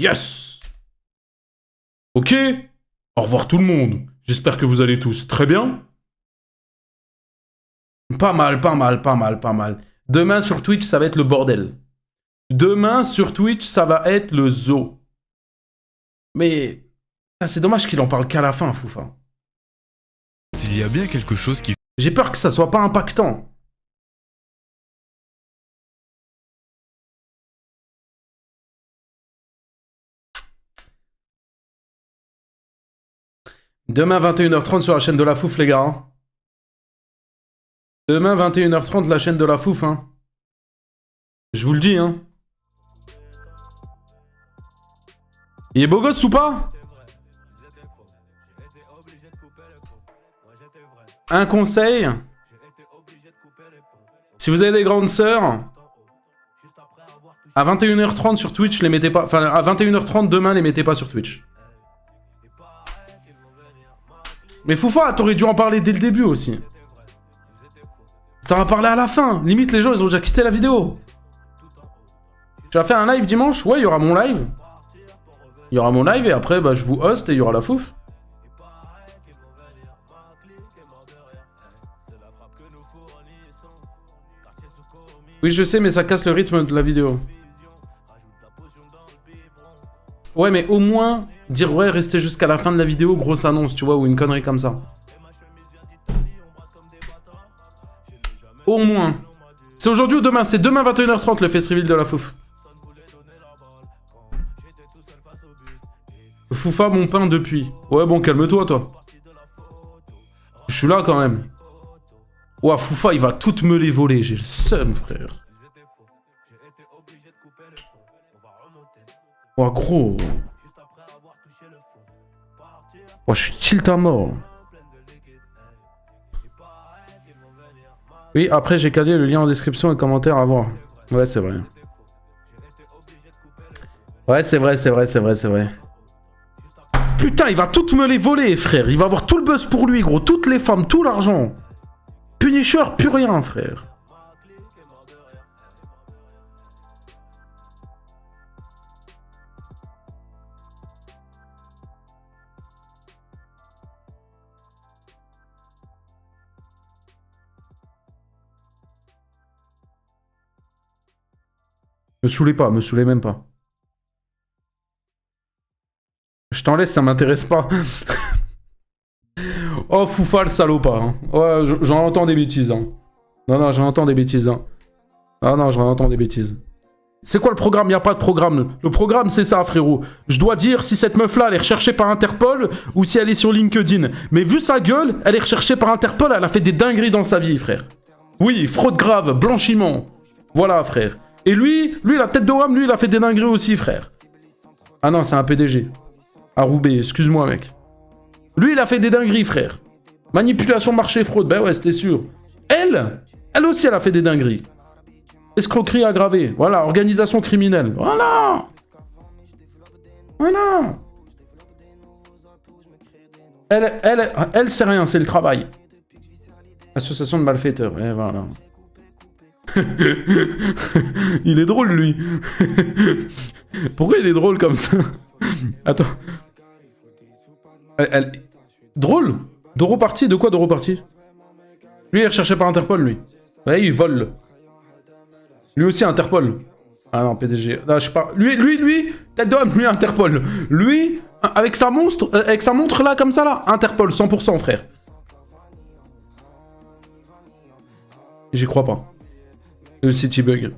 Yes! Ok. Au revoir tout le monde. J'espère que vous allez tous très bien. Pas mal. Demain sur Twitch, ça va être le bordel. Demain sur Twitch, ça va être le zoo. Mais... c'est dommage qu'il en parle qu'à la fin, Foufa. S'il y a bien quelque chose qui... J'ai peur que ça soit pas impactant. Demain 21h30 sur la chaîne de la Fouf, les gars. Hein. Demain 21h30, la chaîne de la Fouf. Hein. Je vous le dis. Hein. Il est beau gosse ou pas? Un conseil. Si vous avez des grandes sœurs, à 21h30 sur Twitch, les mettez pas. Enfin, à 21h30 demain, les mettez pas sur Twitch. Mais Foufa, t'aurais dû en parler dès le début aussi. T'en as parlé à la fin. Limite, les gens, ils ont déjà quitté la vidéo. Tu as fait un live dimanche? Ouais, il y aura mon live. Il y aura mon live et après, bah, je vous host et il y aura la Fouf. Oui, je sais, mais ça casse le rythme de la vidéo. Ouais, mais au moins, dire ouais, restez jusqu'à la fin de la vidéo, grosse annonce, tu vois, ou une connerie comme ça. Au moins. C'est aujourd'hui ou demain? C'est demain 21h30 le face reveal de la Fouf. Foufa, mon pain depuis. Ouais, bon, calme-toi, toi. Je suis là quand même. Ouah, Foufa, il va toutes me les voler. J'ai le seum, frère. Ouah, gros. Ouah, je suis tilt à mort. Oui, après, j'ai calé le lien en description et commentaire à voir. Ouais, c'est vrai. Ouais, c'est vrai, c'est vrai, c'est vrai, c'est vrai. Putain, il va toutes me les voler, frère. Il va avoir tout le buzz pour lui, gros. Toutes les femmes, tout l'argent. Punisher, plus rien, frère. Me saoulez pas, me saoulez même pas. Je t'en laisse, ça m'intéresse pas. Oh, Foufa, le salopard. Hein. Ouais, j'en entends des bêtises. Hein. Non, non, j'en entends des bêtises. Hein. Ah non, j'en entends des bêtises. C'est quoi le programme? Il n'y a pas de programme. Le programme, c'est ça, frérot. Je dois dire si cette meuf-là, elle est recherchée par Interpol ou si elle est sur LinkedIn. Mais vu sa gueule, elle est recherchée par Interpol, elle a fait des dingueries dans sa vie, frère. Oui, fraude grave, blanchiment. Voilà, frère. Et lui, la tête de Wam, lui, il a fait des dingueries aussi, frère. Ah non, c'est un PDG. À Roubaix, excuse-moi, mec. Lui, il a fait des dingueries, frère. Manipulation, marché, fraude. Ben ouais, c'était sûr. Elle aussi, elle a fait des dingueries. Escroquerie aggravée. Voilà, organisation criminelle. Voilà. Voilà. Elle, c'est rien, c'est le travail. Association de malfaiteurs. Et voilà. Il est drôle, lui. Pourquoi il est drôle comme ça? Attends. Drôle? Doro parti? De quoi Doro parti? Lui, il est recherché par Interpol, lui. Ouais, il vole. Lui aussi, Interpol. Ah non, PDG. Là, je sais pas. Lui, tête d'homme, lui, Interpol. Lui, avec sa montre, là, comme ça, là. Interpol, 100%, frère. J'y crois pas. Le city bug.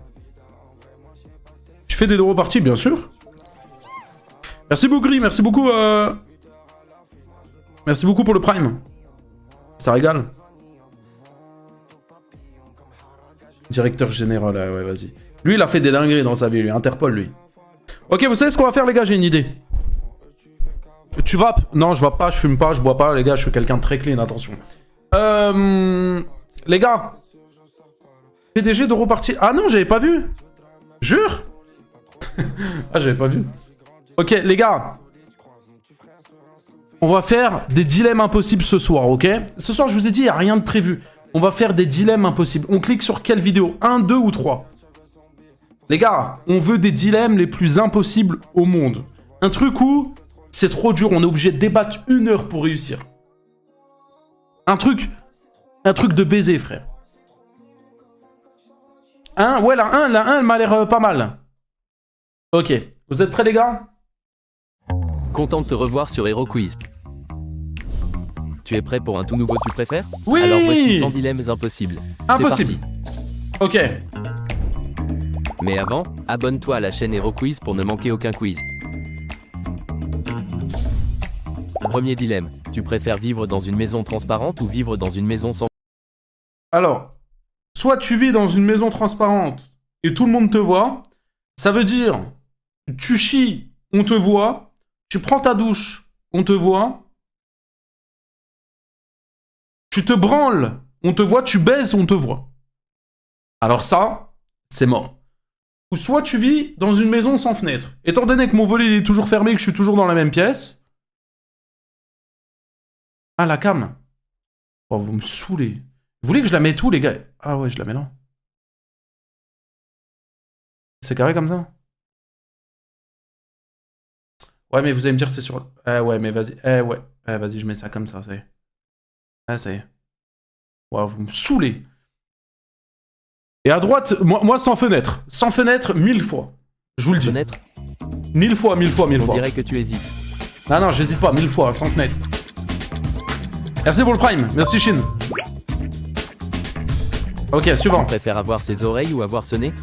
Tu fais des Doro parties, bien sûr. Merci beaucoup, Gris. Merci beaucoup. Merci beaucoup pour le Prime. Ça régale. Directeur général, ouais, vas-y. Lui, il a fait des dingueries dans sa vie, lui. Interpol, lui. Ok, vous savez ce qu'on va faire, les gars? J'ai une idée. Tu vapes? Non, je vape pas, je fume pas, je bois pas, les gars. Je suis quelqu'un de très clean, attention. Les gars. PDG de repartir. Ah non, j'avais pas vu. Jure? Ah, j'avais pas vu. Ok, les gars. On va faire des dilemmes impossibles ce soir, ok? Ce soir, je vous ai dit, il n'y a rien de prévu. On va faire des dilemmes impossibles. On clique sur quelle vidéo? 1, 2 ou 3? Les gars, on veut des dilemmes les plus impossibles au monde. Un truc où c'est trop dur, on est obligé de débattre 1 heure pour réussir. Un truc de baiser, frère. Ouais, la 1, elle m'a l'air pas mal. Ok, vous êtes prêts, les gars? Content de te revoir sur Hero Quiz. Tu es prêt pour un tout nouveau tu préfères? Oui! Alors voici 100 dilemmes impossibles. Impossible. Ok. Mais avant, abonne-toi à la chaîne Hero Quiz pour ne manquer aucun quiz. Premier dilemme. Tu préfères vivre dans une maison transparente ou vivre dans une maison sans... Alors, soit tu vis dans une maison transparente et tout le monde te voit, ça veut dire tu chies, on te voit, tu prends ta douche, on te voit, tu te branles, on te voit, tu baises, on te voit. Alors ça, c'est mort. Ou soit tu vis dans une maison sans fenêtre. Étant donné que mon volet il est toujours fermé et que je suis toujours dans la même pièce... Ah, la cam. Oh, vous me saoulez. Vous voulez que je la mette où, les gars? Ah ouais, je la mets là. C'est carré comme ça? Ouais, mais vous allez me dire c'est sur... Eh ouais, mais vas-y. Eh ouais. Eh, vas-y, je mets ça comme ça, ça y est. Ah, ça y est. Wow, vous me saoulez. Et à droite, moi sans fenêtre. Sans fenêtre, 1000 fois. Je vous le dis. Fenêtre 1000 fois, 1000 fois, 1000 fois. On dirait que tu hésites. Non, non, j'hésite pas, 1000 fois, sans fenêtre. Merci pour le prime, merci Shin. Ok, suivant. Tu préfères avoir ses oreilles ou avoir ce nez?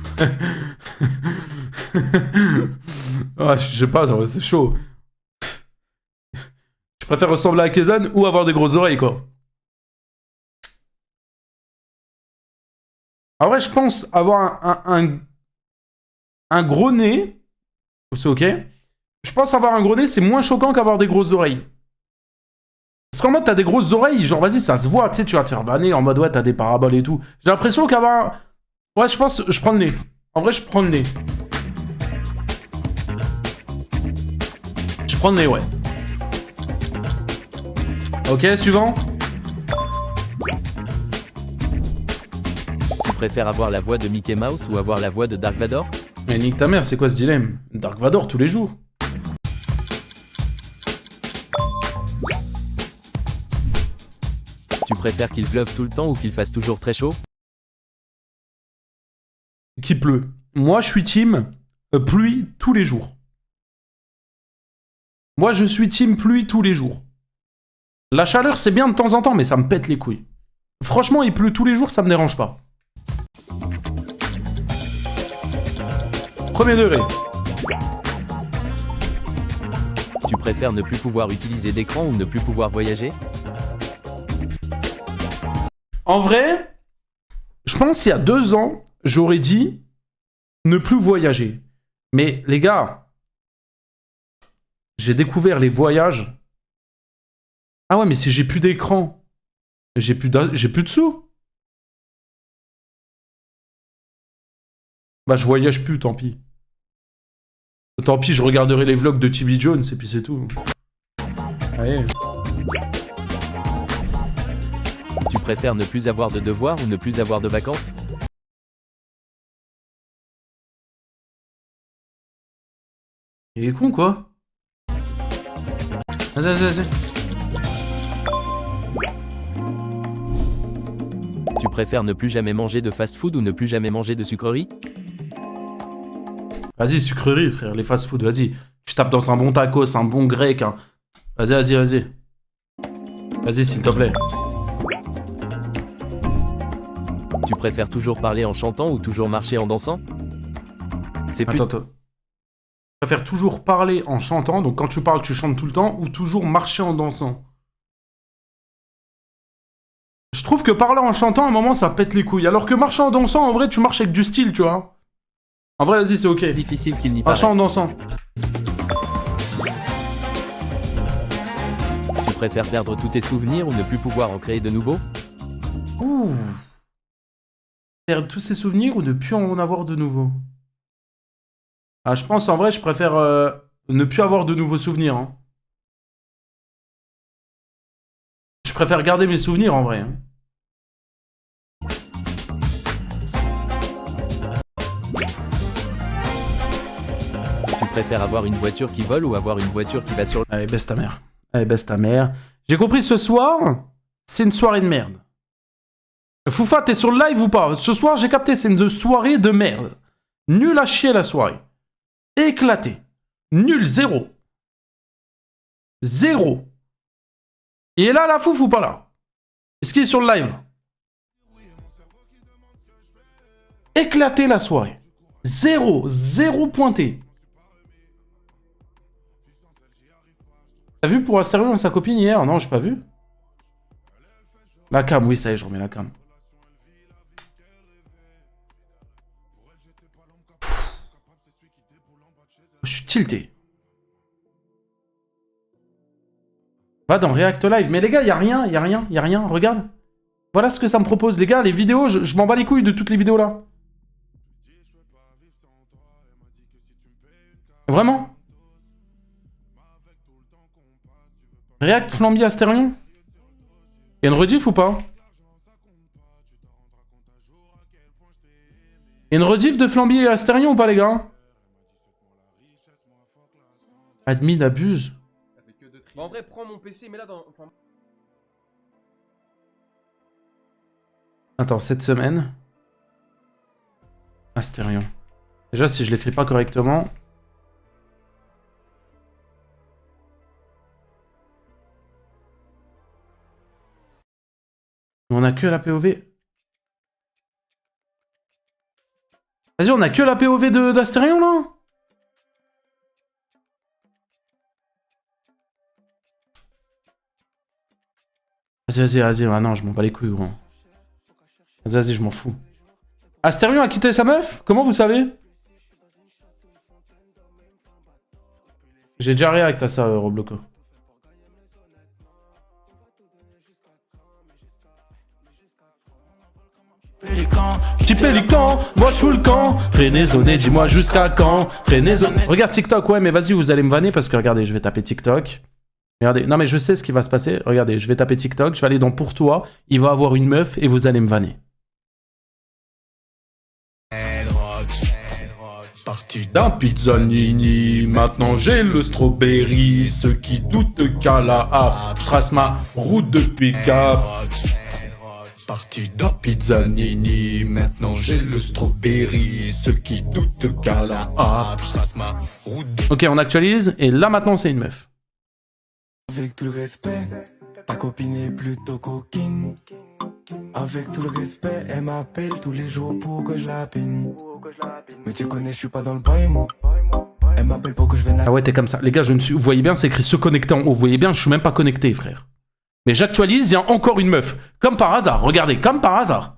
Ah, je sais pas, c'est chaud. Je préfère ressembler à Kezan ou avoir des grosses oreilles, quoi. En vrai, je pense avoir un gros nez. C'est ok. Je pense avoir un gros nez, c'est moins choquant qu'avoir des grosses oreilles. Parce qu'en mode, t'as des grosses oreilles, genre, vas-y, ça se voit, tu sais, tu vas te faire vanner en mode, ouais, t'as des paraboles et tout. J'ai l'impression qu'avoir... Ouais, je pense, je prends le nez. En vrai, je prends le nez. Je prends le nez, ouais. Ok, suivant. Tu préfères avoir la voix de Mickey Mouse ou avoir la voix de Dark Vador? Mais nique ta mère, c'est quoi ce dilemme? Dark Vador tous les jours. Tu préfères qu'il pleuve tout le temps ou qu'il fasse toujours très chaud? Qu'il pleut. Moi, je suis team pluie tous les jours. Moi, je suis team pluie tous les jours. La chaleur, c'est bien de temps en temps, mais ça me pète les couilles. Franchement, il pleut tous les jours, ça me dérange pas. Premier degré. Tu préfères ne plus pouvoir utiliser d'écran ou ne plus pouvoir voyager? En vrai, je pense qu'il y a 2 ans, j'aurais dit ne plus voyager. Mais les gars, j'ai découvert les voyages. Ah ouais, mais si j'ai plus d'écran, j'ai plus de sous. Bah je voyage plus, tant pis. Tant pis, je regarderai les vlogs de TB Jones et puis c'est tout. Allez. Tu préfères ne plus avoir de devoirs ou ne plus avoir de vacances? Il est con, quoi. Vas-y, vas-y, vas-y. Tu préfères ne plus jamais manger de fast-food ou ne plus jamais manger de sucreries? Vas-y, sucrerie, frère, les fast-food, vas-y. Tu tapes dans un bon tacos, un bon grec. Hein. Vas-y, vas-y, vas-y. Vas-y, s'il te plaît. Tu préfères toujours parler en chantant ou toujours marcher en dansant? C'est plus... Attends. Tu préfères toujours parler en chantant, donc quand tu parles, tu chantes tout le temps, ou toujours marcher en dansant? Je trouve que parler en chantant, à un moment, ça pète les couilles. Alors que marcher en dansant, en vrai, tu marches avec du style, tu vois. En vrai, vas-y, c'est ok. Difficile qu'il n'y paraît. Marcher en dansant. Tu préfères perdre tous tes souvenirs ou ne plus pouvoir en créer de nouveaux? Ouh. Perdre tous ses souvenirs ou ne plus en avoir de nouveaux? Ah, je pense, en vrai, je préfère ne plus avoir de nouveaux souvenirs. Hein. Je préfère garder mes souvenirs, en vrai. Hein. Tu préfères avoir une voiture qui vole ou avoir une voiture qui va sur... Allez, baisse ta mère. Allez, baisse ta mère. J'ai compris, ce soir, c'est une soirée de merde. Foufa, t'es sur le live ou pas? Ce soir, j'ai capté, c'est une soirée de merde. Nul à chier la soirée. Éclaté. Nul, zéro. Zéro. Il est là, la fouf ou pas là? Est-ce qu'il est sur le live là? Éclaté la soirée. Zéro. Zéro pointé. T'as vu pour Astérion et sa copine hier? Non, j'ai pas vu. La cam, oui, ça y est, je remets la cam. Je suis tilté. Va dans React Live. Mais les gars, y'a rien, y'a rien, y'a rien. Regarde. Voilà ce que ça me propose. Les gars, les vidéos, je m'en bats les couilles de toutes les vidéos là. Vraiment? React Flamby Astérion? Y'a une rediff ou pas? Y'a une rediff de Flamby et Astérion ou pas les gars? Admin abuse. Bon, en vrai, prends mon PC, mais là dans. Enfin... Attends, cette semaine. Astérion. Déjà, si je l'écris pas correctement. On a que la POV. Vas-y, on a que la POV d'Astérion là? Vas-y, ah non, je m'en bats les couilles, gros. Vas-y, je m'en fous. Astérion a quitté sa meuf? Comment vous savez? J'ai déjà react à ça, Robloco. Petit pélican, moi je fous le camp. Traînez-zonné, dis-moi jusqu'à quand. Traînez-zonné. Regarde TikTok, ouais, mais vas-y, vous allez me vanner parce que regardez, je vais taper TikTok. Regardez, non mais je sais ce qui va se passer. Regardez, je vais taper TikTok, je vais aller dans Pour toi, il va avoir une meuf et vous allez me vanner. Parti d'un pizzanini, maintenant j'ai le strawberry. Ceux qui doutent qu'à la hape, je trace ma route depuis Cap. Parti d'un pizzanini, maintenant j'ai le strawberry. Ceux qui doutent qu'à la hape, je trace ma route. Ok, on actualise et là maintenant c'est une meuf. Avec tout le respect, ta copine est plutôt coquine. Avec tout le respect, elle m'appelle tous les jours pour que je la peine. Mais tu connais, je suis pas dans le bain, moi. Elle m'appelle pour que je vienne. Ah ouais, t'es comme ça. Les gars, je ne suis... vous voyez bien, c'est écrit se connecter en haut. Vous voyez bien, je suis même pas connecté, frère. Mais j'actualise, il y a encore une meuf. Comme par hasard, regardez, comme par hasard.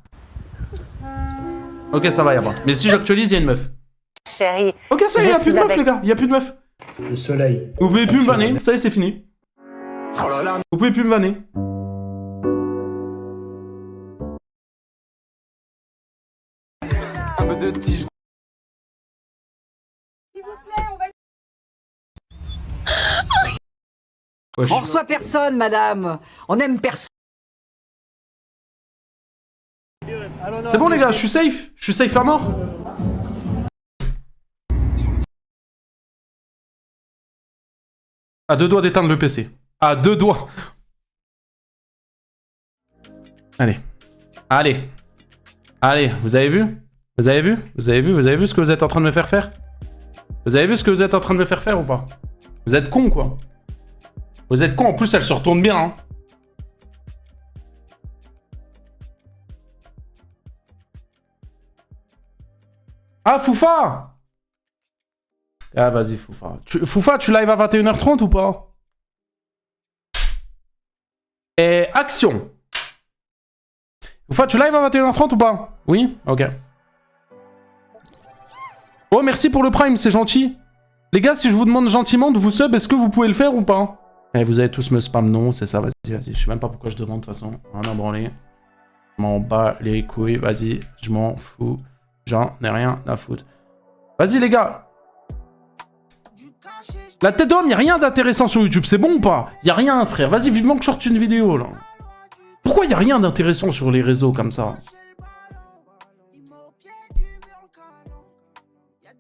Ok, ça va y avoir. Mais si j'actualise, il y a une meuf. Chérie. Ok, ça y est, il y a plus de meuf, les gars. Il y a plus de meuf. Le soleil. Vous pouvez plus me vanner. Ça y est, c'est fini. Vous pouvez plus me vanner. Un peu de tige. Ouais, On reçoit personne, madame. On aime personne. C'est bon, les gars, je suis safe. Je suis safe à mort. À deux doigts d'éteindre le PC. À deux doigts. Allez. Allez. Allez, vous avez vu? Vous avez vu? Vous avez vu? Vous avez vu ce que vous êtes en train de me faire faire? Vous avez vu ce que vous êtes en train de me faire faire ou pas? Vous êtes con, quoi. Vous êtes con, en plus elle se retourne bien, hein. Ah, Foufa! Ah, vas-y, Foufa. Foufa, tu live à 21h30 ou pas? Et action! Foufa, tu live à 21h30 ou pas? Oui? Ok. Oh, merci pour le prime, c'est gentil. Les gars, si je vous demande gentiment de vous sub, est-ce que vous pouvez le faire ou pas? Eh, vous allez tous me spam non, c'est ça, vas-y, vas-y. Je sais même pas pourquoi je demande, de toute façon. Rien à branler. Je m'en bats les couilles, vas-y. Je m'en fous. J'en ai rien à foutre. Vas-y, les gars. La tête d'homme, y'a rien d'intéressant sur YouTube, c'est bon ou pas? Y'a rien, frère. Vas-y, vivement que je sorte une vidéo, là. Pourquoi y'a rien d'intéressant sur les réseaux comme ça?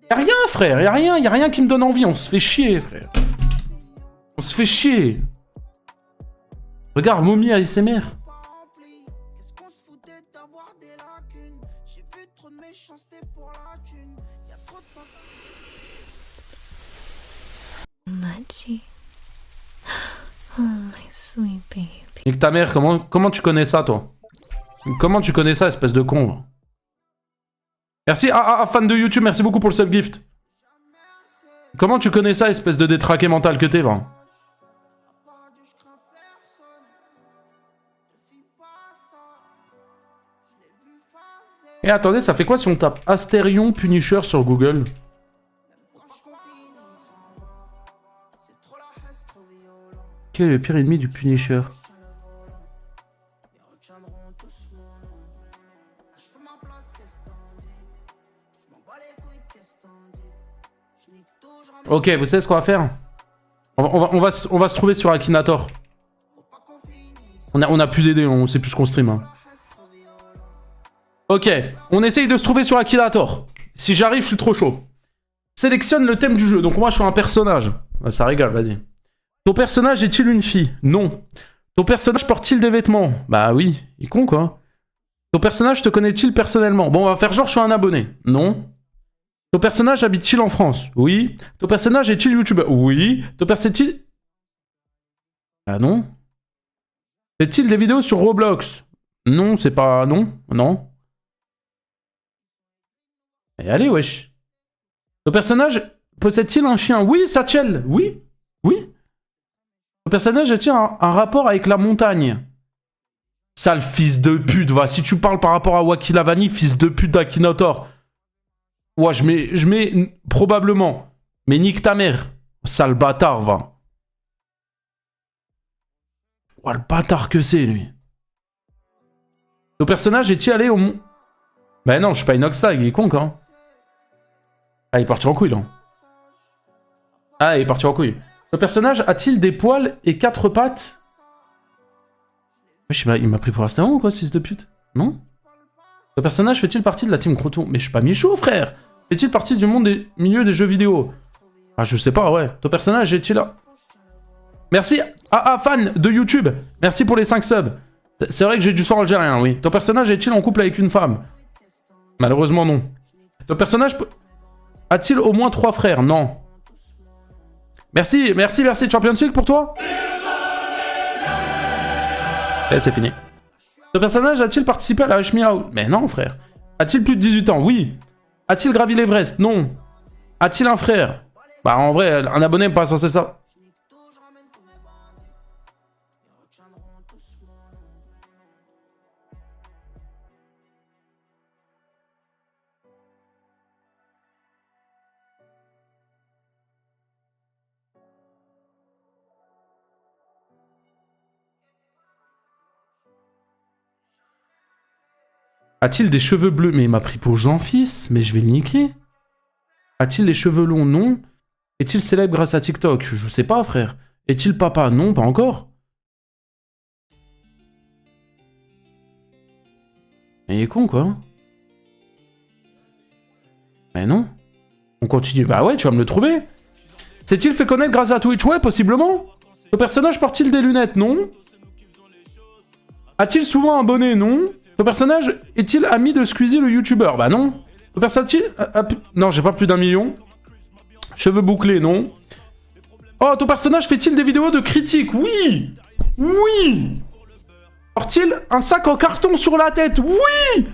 Y'a rien, frère. Y'a rien qui me donne envie. On se fait chier, frère. On se fait chier. Regarde, Mommy ASMR. Machi. Oh, my sweet baby. Nique ta mère, comment tu connais ça, toi? Comment tu connais ça, espèce de con, là? Merci, fan de YouTube, merci beaucoup pour le subgift. Comment tu connais ça, espèce de détraqué mental que t'es, va? Et attendez, ça fait quoi si on tape Astérion Punisher sur Google? Quel est le pire ennemi du Punisher? Ok, vous savez ce qu'on va faire? On va se trouver sur Akinator. On a plus d'aider, on sait plus ce qu'on stream. Hein. Ok, on essaye de se trouver sur Akinator. Si j'arrive, je suis trop chaud. Sélectionne le thème du jeu. Donc moi, je suis un personnage. Ah, ça régale, vas-y. Ton personnage est-il une fille? Non. Ton personnage porte-t-il des vêtements? Bah oui, il est con quoi. Ton personnage te connaît-il personnellement? Bon, on va faire genre je suis un abonné. Non. Ton personnage habite-t-il en France? Oui. Ton personnage est-il youtubeur? Oui. Ton personnage est-il... Ah non. Fait-il des vidéos sur Roblox? Non, c'est pas... Non. Non. Et allez, wesh. Ton personnage possède-t-il un chien? Oui, Satchel. Oui. Oui. Ton personnage a-t-il un rapport avec la montagne? Sale fils de pute, va. Si tu parles par rapport à Wakilavani, fils de pute d'Akinator. Ouais, je mets probablement. Mais nique ta mère. Sale bâtard, va. Ouais, le bâtard que c'est, lui. Ton personnage est-il allé au mont... Bah non, je suis pas Inoxtag, il est con, quoi. Ah, il est parti en couille, là. Ah, il est parti en couille. Le personnage a-t-il des poils et 4 pattes? Wesh, il m'a pris pour Astéron ou quoi, ce fils de pute? Non? Le personnage fait-il partie de la team Croton? Mais je suis pas Michou, frère! Fait-il partie du monde des milieux des jeux vidéo? Ah, je sais pas, ouais. Ton personnage est-il là? Merci, fan de YouTube. Merci pour les 5 subs. C'est vrai que j'ai du sang algérien, oui. Ton personnage est-il en couple avec une femme? Malheureusement, non. Ton personnage a-t-il au moins 3 frères? Non. Merci, Champions League pour toi. Eh, c'est fini. Ton personnage a-t-il participé à la Rush Me Out? Mais non, frère. A-t-il plus de 18 ans? Oui. A-t-il gravi l'Everest? Non. A-t-il un frère? Bah, en vrai, un abonné n'est pas censé ça. A-t-il des cheveux bleus? Mais il m'a pris pour Jean-Fils, mais je vais le niquer. A-t-il les cheveux longs? Non. Est-il célèbre grâce à TikTok? Je sais pas, frère. Est-il papa? Non, pas encore. Mais il est con, quoi. Mais non. On continue. Bah ouais, tu vas me le trouver. S'est-il fait connaître grâce à Twitch? Ouais, possiblement. Le personnage porte-t-il des lunettes? Non. A-t-il souvent un bonnet? Non. Ton personnage est-il ami de Squeezie le youtubeur? Bah non. Ton personnage... Non, j'ai pas plus d'1 million. Cheveux bouclés, non. Oh, ton personnage fait-il des vidéos de critiques? Oui. Oui. Porte-t-il un sac en carton sur la tête? Oui.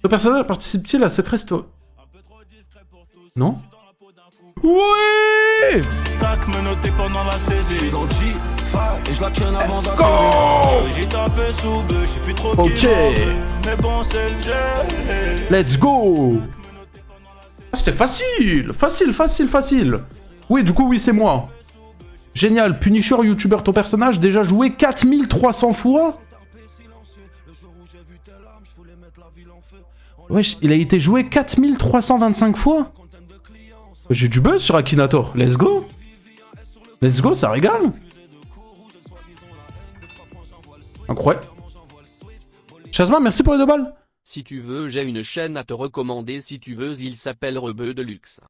Ton personnage participe-t-il à Secret Story? Non. Oui. Let's go. Ok. Let's go. C'était facile. Facile. Oui, du coup, oui, c'est moi. Génial. Punisher, YouTuber, ton personnage déjà joué 4300 fois. Wesh, il a été joué 4325 fois. J'ai du buzz sur Akinator. Let's go. Let's go, ça régale. Incroyable. Chazma, merci pour les 2 balles. Si tu veux, j'ai une chaîne à te recommander. Si tu veux, il s'appelle Rebeu de Luxe.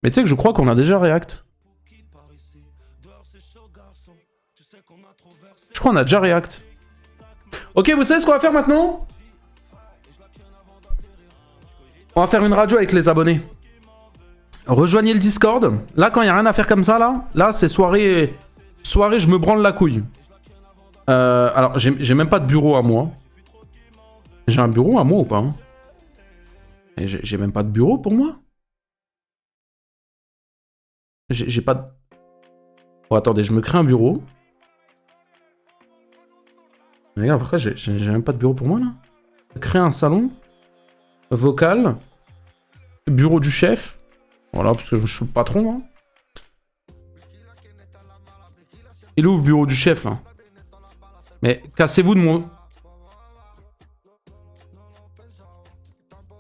Mais tu sais que je crois qu'on a déjà react. Je crois qu'on a déjà react. Ok, vous savez ce qu'on va faire maintenant? On va faire une radio avec les abonnés. Rejoignez le Discord. Là, quand il n'y a rien à faire comme ça, là c'est soirée... Soirée, je me branle la couille. Alors, j'ai même pas de bureau à moi. J'ai un bureau à moi ou pas hein? J'ai même pas de bureau pour moi. J'ai pas de... Oh, attendez, je me crée un bureau. Regarde, pourquoi j'ai même pas de bureau pour moi, là? Créer un salon. Vocal. Bureau du chef. Voilà, parce que je suis le patron, hein. Il est où le bureau du chef, là? Mais cassez-vous de mon...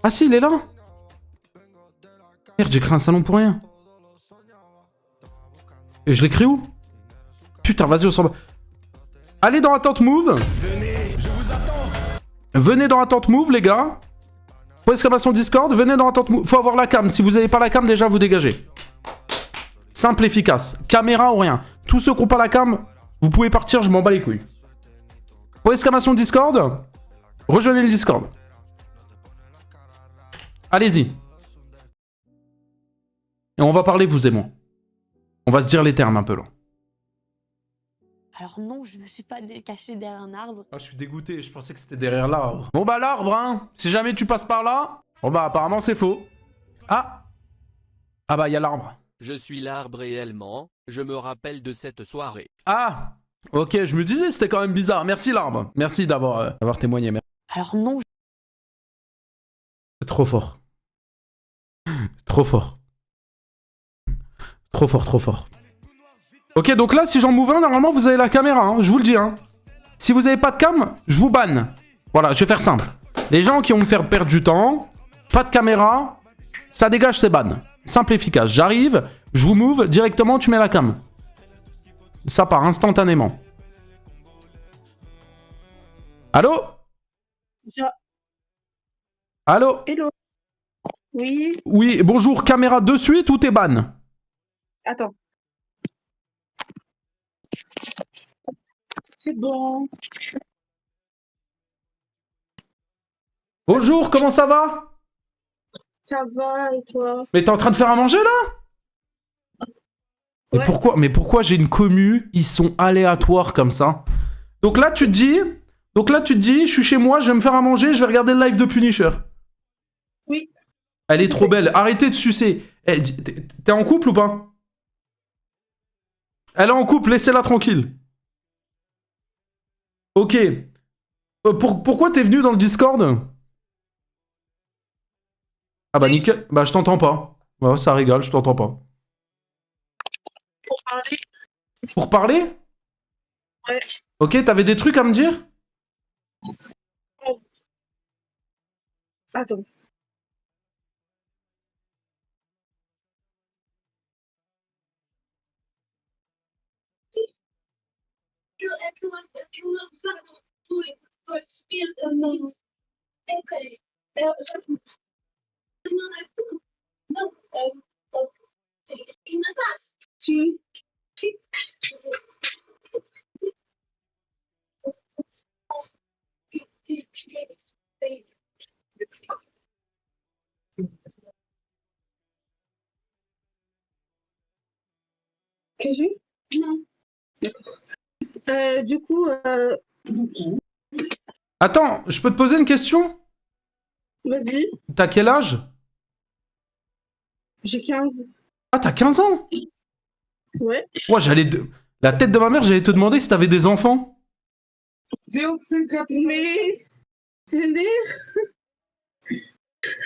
Ah si, il est là. Merde, j'ai créé un salon pour rien. Et je l'ai créé où? Putain, vas-y, on s'en va. Allez dans Attente Move. Venez dans Attente Move, les gars. Point d'exclamation Discord, venez dans Attente Move. Faut avoir la cam. Si vous n'avez pas la cam, déjà, vous dégagez. Simple, efficace. Caméra ou rien. Tous ceux qui n'ont pas la cam, vous pouvez partir, je m'en bats les couilles. Point d'exclamation Discord. Rejoignez le Discord. Allez-y. Et on va parler, vous et moi. On va se dire les termes un peu, là. Alors non, je me suis pas cachée derrière un arbre. Ah, je suis dégoûté, je pensais que c'était derrière l'arbre. Bon bah l'arbre, hein. Si jamais tu passes par là... Bon bah apparemment c'est faux. Ah. Ah bah il y a l'arbre. Je suis l'arbre réellement, je me rappelle de cette soirée. Ah. Ok, je me disais c'était quand même bizarre. Merci l'arbre. Merci d'avoir témoigné. Alors non. C'est trop fort. Trop fort. Trop fort, trop fort. Ok, donc là, si j'en move un, normalement, vous avez la caméra, hein, je vous le dis. Hein. Si vous n'avez pas de cam, je vous banne. Voilà, je vais faire simple. Les gens qui vont me faire perdre du temps, pas de caméra, ça dégage, c'est ban. Simple et efficace. J'arrive, je vous move, directement, tu mets la cam. Ça part instantanément. Allô? Allô? Hello. Oui. Oui, bonjour, caméra de suite ou t'es ban? Attends. C'est bon. Bonjour, comment ça va? Ça va et toi? Mais t'es en train de faire à manger là? Ouais. Mais pourquoi j'ai une commu? Ils sont aléatoires comme ça. Donc là tu te dis, je suis chez moi, je vais me faire à manger, je vais regarder le live de Punisher. Oui. Elle est trop belle. Arrêtez de sucer. Eh, t'es en couple ou pas? Elle est en couple, laissez-la tranquille. Ok. Pourquoi t'es venu dans le Discord? Ah bah nickel. Bah je t'entends pas. Ouais, ça rigole, je t'entends pas. Pour parler? Pour parler? Ouais. Ok, t'avais des trucs à me dire? Attends. Si. Qu'est-ce que j'ai? Non. D'accord. Du coup, Attends, je peux te poser une question? vas-y. T'as quel âge? J'ai 15. Ah, t'as 15 ans? Ouais. Ouais, la tête de ma mère, j'allais te demander si t'avais des enfants.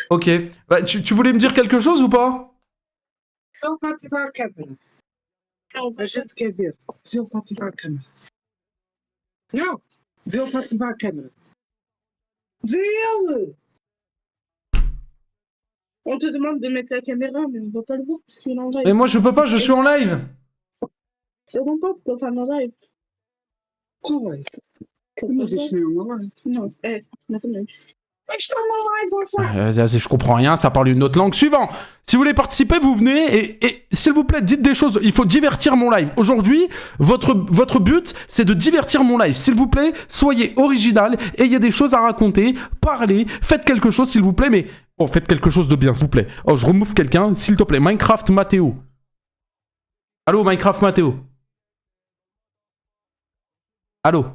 Ok. Bah, tu voulais me dire quelque chose ou pas? On te demande de mettre la caméra, mais on va pas le voir parce qu'il est en live. Mais moi, je peux pas, je suis en live. Ça va pas quand t'es en live. Quoi, live? Non, attends, Je comprends rien, ça parle une autre langue. Suivant. Si vous voulez participer, vous venez et s'il vous plaît, dites des choses. Il faut divertir mon live. Aujourd'hui, votre but, c'est de divertir mon live. S'il vous plaît, soyez original, ayez des choses à raconter, parlez, faites quelque chose, s'il vous plaît, mais... Oh, faites quelque chose de bien, s'il vous plaît. Oh, je remove quelqu'un, s'il te plaît. Minecraft Mathéo. Allô, Minecraft Mathéo. Allô.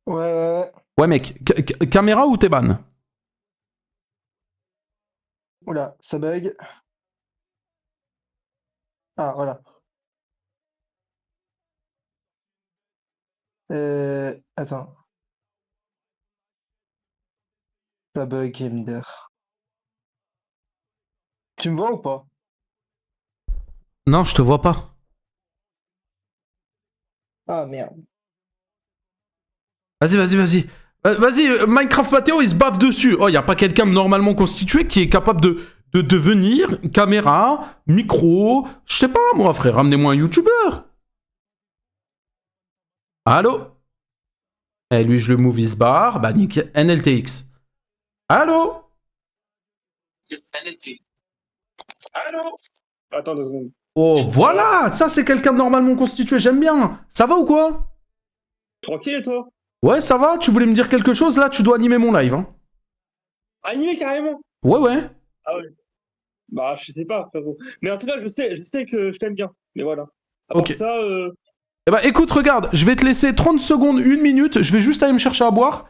Ouais. Ouais, mec. Caméra ou t'es ban? Oula, ça bug. Ah, voilà. Attends. Ça bug, Emder. Tu me vois ou pas? Non, je te vois pas. Ah merde. Vas-y. Vas-y, Minecraft Mathéo, il se baffe dessus. Oh, y a pas quelqu'un de normalement constitué qui est capable de devenir caméra, micro, je sais pas moi, frère, ramenez-moi un youtubeur. Allô? Eh, lui, je le move, il se barre. Bah, nique, NLTX. Allô? Allô? Attends 2 secondes. Oh, voilà! Ça, c'est quelqu'un de normalement constitué, j'aime bien. Ça va ou quoi? Tranquille et toi? Ouais, ça va? Tu voulais me dire quelque chose? Là, tu dois animer mon live, hein. Animé carrément? Ouais. Ah ouais. Bah je sais pas frérot. Mais en tout cas je sais que je t'aime bien. Mais voilà. À part Ok. ça, Eh bah, écoute, regarde, je vais te laisser 30 secondes, 1 minute, je vais juste aller me chercher à boire.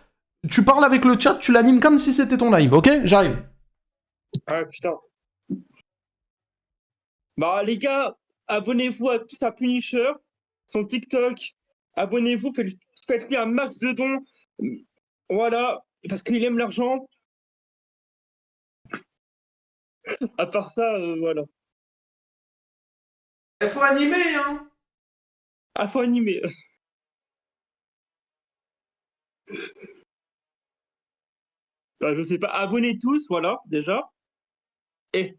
Tu parles avec le chat, tu l'animes comme si c'était ton live, ok? J'arrive. Ah putain. Bah les gars, abonnez-vous à tous à Punisher, son TikTok. Abonnez-vous, faites-lui un max de dons. Voilà, parce qu'il aime l'argent. À part ça, voilà. Il faut animer, hein. Ah, faut animer. Bah, je sais pas, abonnez tous, voilà, déjà. Et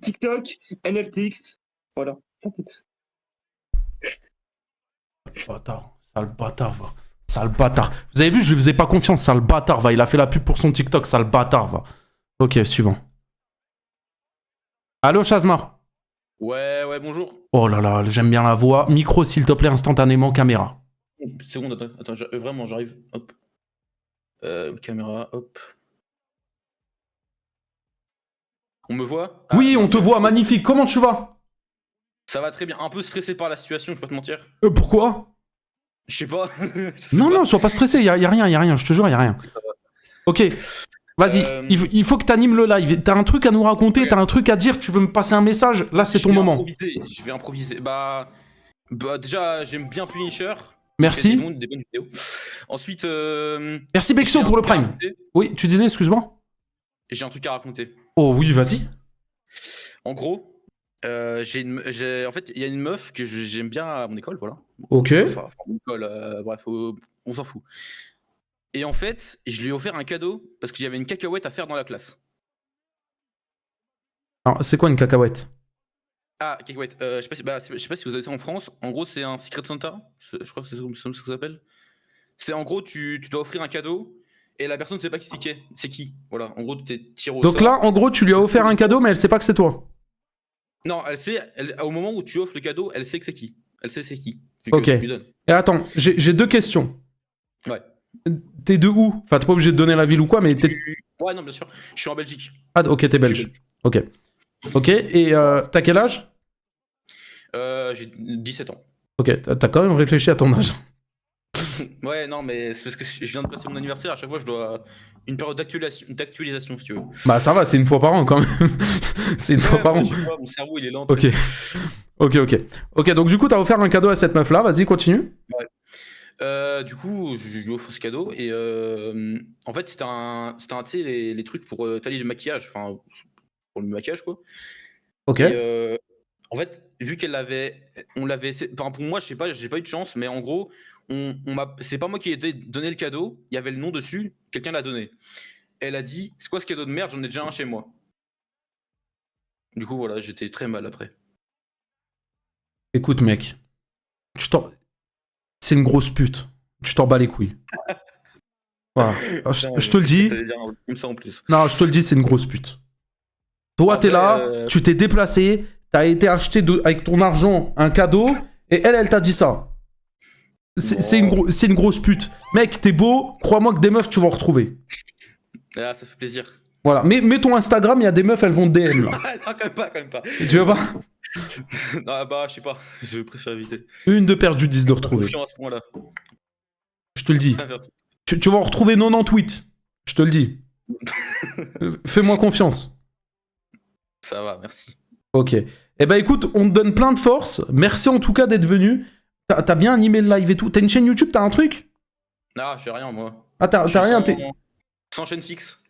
TikTok, NLTX, voilà, t'inquiète. Bâtard, sale bâtard, va. Sale bâtard. Vous avez vu, je lui faisais pas confiance, sale bâtard, va. Il a fait la pub pour son TikTok, sale bâtard, va. Ok, suivant. Allô, Chazma? Ouais, bonjour. Oh là là, j'aime bien la voix. Micro, s'il te plaît, instantanément, caméra. Une seconde, attends, vraiment, j'arrive. Hop. Caméra, hop. On me voit? Oui, on te voit, magnifique. Comment tu vas? Ça va très bien. Un peu stressé par la situation, je vais pas te mentir. Pourquoi? Je sais pas. Non, sois pas stressé, y a rien, je te jure, y a rien. Ok, vas-y, il faut que t'animes le live. T'as un truc à nous raconter, t'as un truc à dire, tu veux me passer un message, là c'est ton moment. Je vais improviser. Bah déjà, j'aime bien Punisher. Merci. Des bonnes vidéos. Ensuite, merci Bexo pour le prime. Oui, tu disais, excuse-moi. J'ai un truc à raconter. Oh oui, vas-y. En gros, en fait, il y a une meuf que j'aime bien à mon école, voilà. Ok. Enfin, mon école, bref, on s'en fout. Et en fait, je lui ai offert un cadeau parce qu'il y avait une cacahuète à faire dans la classe. Alors, c'est quoi une cacahuète? Ah, cacahuète. Je sais pas si vous avez ça en France. En gros, c'est un Secret Santa. Je crois que c'est comme ça que ça s'appelle. C'est en gros, tu dois offrir un cadeau et la personne ne sait pas qui c'est qui. Voilà, en gros, tu t'es tiré au sort. Donc là, en gros, tu lui as offert un cadeau, mais elle sait pas que c'est toi. Non, elle sait, au moment où tu offres le cadeau, elle sait que c'est qui. Elle sait c'est qui. Ok. Et attends, j'ai 2 questions. Ouais. T'es de où? Enfin, t'es pas obligé de donner la ville ou quoi, mais t'es... Ouais, non, bien sûr. Je suis en Belgique. Ah, ok, t'es belge. Ok. Ok, et t'as quel âge? J'ai 17 ans. Ok, t'as quand même réfléchi à ton âge. Ouais, non, mais c'est parce que je viens de passer mon anniversaire, à chaque fois je dois une période d'actualisation si tu veux. Bah ça va, c'est une fois par an quand même. C'est une fois par an. Je sais pas, mon cerveau il est lent. Ok. Ok, donc du coup t'as offert un cadeau à cette meuf là, vas-y continue. Ouais. Du coup, je lui offre ce cadeau et en fait c'était un tu sais les trucs pour tailler du maquillage, enfin pour le maquillage quoi. Ok. Et en fait, vu qu'elle l'avait, on l'avait, enfin pour moi je sais pas, j'ai pas eu de chance, mais en gros c'est pas moi qui ai donné le cadeau, il y avait le nom dessus, quelqu'un l'a donné. Elle a dit, c'est quoi ce cadeau de merde, j'en ai déjà un chez moi. Du coup voilà, j'étais très mal après. Écoute mec, c'est une grosse pute, tu t'en bats les couilles. Voilà, je te le dis. Comme ça en plus. Non, je te le dis, c'est une grosse pute. Toi t'es là, tu t'es déplacé, t'as été acheté avec ton argent un cadeau, et elle t'a dit ça. C'est une grosse pute. Mec, t'es beau, crois-moi que des meufs, tu vas en retrouver. Ah, ça fait plaisir. Voilà, mets ton Instagram, il y a des meufs, elles vont te DM là. Non, quand même pas. Tu veux pas? Non, bah, je sais pas, je préfère éviter. Une de perdue, 10 de retrouver. À ce point-là. Je te le dis. Tu vas en retrouver 98. Je te le dis. Fais-moi confiance. Ça va, merci. Ok. Eh ben écoute, on te donne plein de force. Merci en tout cas d'être venu. T'as bien animé le live et tout. T'as une chaîne YouTube, t'as un truc? Ah, je fais rien, moi. Ah, t'as Je suis rien, sans chaîne fixe.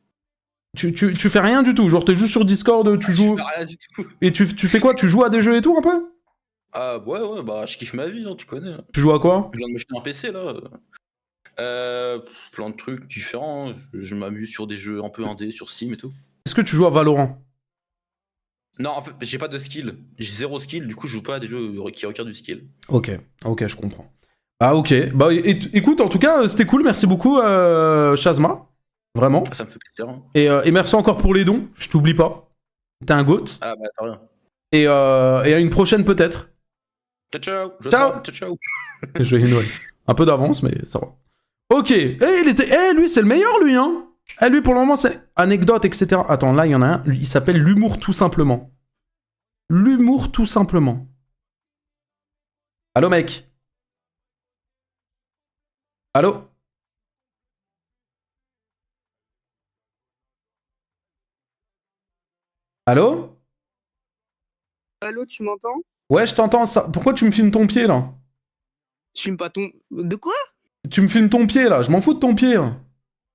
tu fais rien du tout, genre t'es juste sur Discord, tu joues... Je fais rien du tout. Et tu fais quoi? Tu joues à des jeux et tout un peu? Ah, ouais, bah, je kiffe ma vie, hein, tu connais. Tu joues à quoi? Je viens de m'acheter un PC, là. Plein de trucs différents. Je m'amuse sur des jeux un peu indés sur Steam et tout. Est-ce que tu joues à Valorant? Non, en fait, j'ai pas de skill. J'ai 0 skill, du coup, je joue pas à des jeux qui requièrent du skill. Ok, je comprends. Ah ok, bah écoute, en tout cas, c'était cool, merci beaucoup Shazma, vraiment. Ça me fait plaisir. Hein. Et merci encore pour les dons, je t'oublie pas. T'es un goat. Ah bah, t'as rien. Et à une prochaine peut-être. Ciao. Ciao. Joyeux Noël. Un peu d'avance, mais ça va. Ok, lui c'est le meilleur lui, hein. Lui pour le moment c'est anecdote, etc. Attends, là il y en a un, il s'appelle l'humour tout simplement. L'humour tout simplement. Allô mec? Allô? Allô? Allô, tu m'entends? Ouais, je t'entends ça. Pourquoi tu me filmes ton pied là? Je filme pas ton... De quoi? Tu me filmes ton pied là, je m'en fous de ton pied là.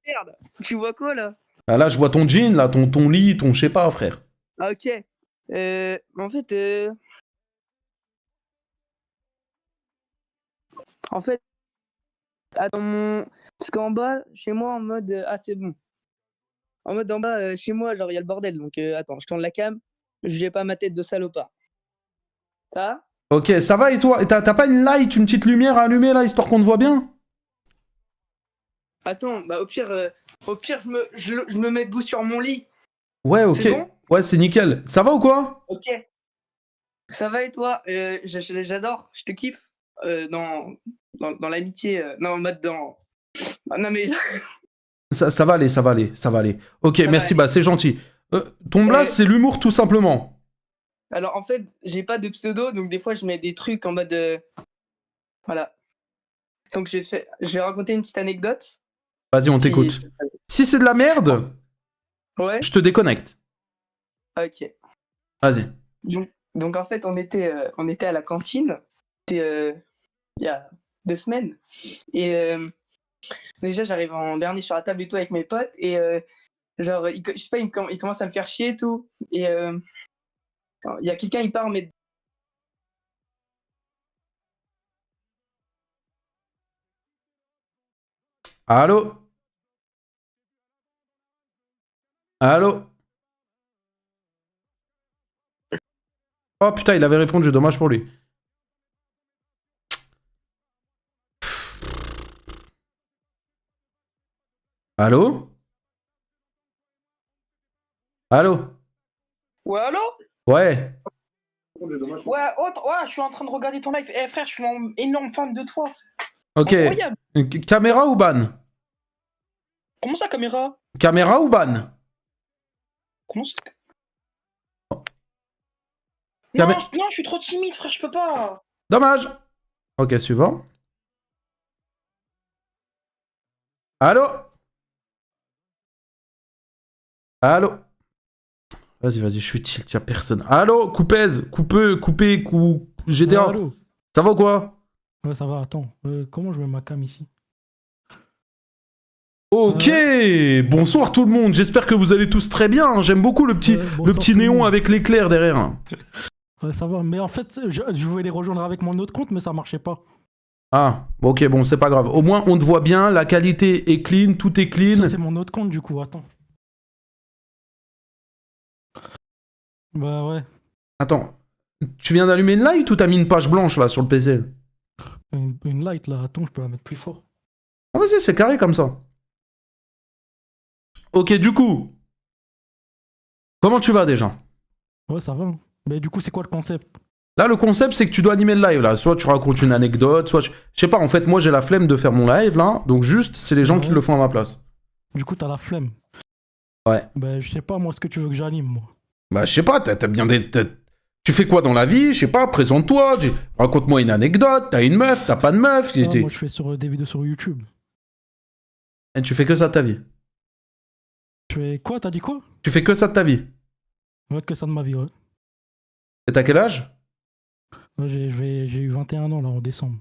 Merde, tu vois quoi là? Ah, là, je vois ton jean là, ton lit, ton je sais pas frère. Ah ok. En fait... En fait... Attends, parce qu'en bas, chez moi, en mode... Ah c'est bon. En mode en bas, chez moi, genre il y a le bordel. Donc attends, je tourne la cam. J'ai pas ma tête de salopard. Ça? Ok, ça va et toi? Et t'as pas une light, une petite lumière à allumer là, histoire qu'on te voit bien? Attends, bah au pire, je me mets debout sur mon lit. Ouais, ok. C'est bon? Ouais, c'est nickel. Ça va ou quoi? Ok. Ça va et toi? J'adore, je te kiffe. Dans l'amitié. Non, en mode dans... Ah, non mais... Ça va aller, ça va aller, ça va aller. Ok, merci, bah c'est gentil. Ton blast, c'est l'humour tout simplement. Alors en fait, j'ai pas de pseudo, donc des fois je mets des trucs en mode... Voilà. Donc je vais raconter une petite anecdote. Vas-y, on t'écoute. Si c'est de la merde, ouais. Je te déconnecte. Ok. Vas-y. Donc en fait, on était à la cantine. C'était il y a 2 semaines. Et déjà, j'arrive en dernier sur la table et tout avec mes potes. Et genre, je sais pas, il commence à me faire chier et tout. Et il y a quelqu'un, il part, mais... Allô? Allô? Oh putain, il avait répondu, dommage pour lui. Allô? Allô? Ouais, allô? Ouais. Ouais, je suis en train de regarder ton live. Eh frère, je suis un énorme fan de toi. Ok. Incroyable. Caméra ou ban? Comment ça, caméra? Caméra ou ban? Comment ça? Camé- Non, je suis trop timide, frère, je peux pas. Dommage. Ok, suivant. Allô? Allô? Vas-y, je suis tilt, y'a personne. Allô? Coupez, coupé, GTA. Allô? Ça va ou quoi? Ouais, ça va, attends. Comment je mets ma cam ici? Ok, bonsoir tout le monde, j'espère que vous allez tous très bien. J'aime beaucoup le petit néon avec l'éclair derrière. Ouais, ça va, mais en fait, je voulais les rejoindre avec mon autre compte, mais ça marchait pas. Ah, ok, bon, c'est pas grave. Au moins, on te voit bien, la qualité est clean, tout est clean. Ça, c'est mon autre compte, du coup, attends. Bah ouais. Attends, tu viens d'allumer une light ou t'as mis une page blanche là sur le PC? Une light là, attends, je peux la mettre plus fort. Ah vas-y, c'est carré comme ça. Ok, du coup, comment tu vas déjà? Ouais, ça va. Mais du coup, c'est quoi le concept? Là, le concept, c'est que tu dois animer le live, là. Soit tu racontes une anecdote, soit... Je sais pas, en fait, moi, j'ai la flemme de faire mon live, là. Donc, juste, c'est les gens qui le font à ma place. Du coup, t'as la flemme. Ouais. Bah, je sais pas, moi, ce que tu veux que j'anime, moi. Bah, je sais pas, t'as bien des... Tu fais quoi dans la vie? Je sais pas, présente-toi. Raconte-moi une anecdote. T'as une meuf, t'as pas de meuf. Ah, moi, je fais des vidéos sur YouTube. Et tu fais que ça de ta vie? Tu fais quoi? T'as dit quoi? Tu fais que ça de ta vie? Ouais, que ça de ma vie, ouais. Et t'as quel âge? Ouais, j'ai eu 21 ans, là, en décembre.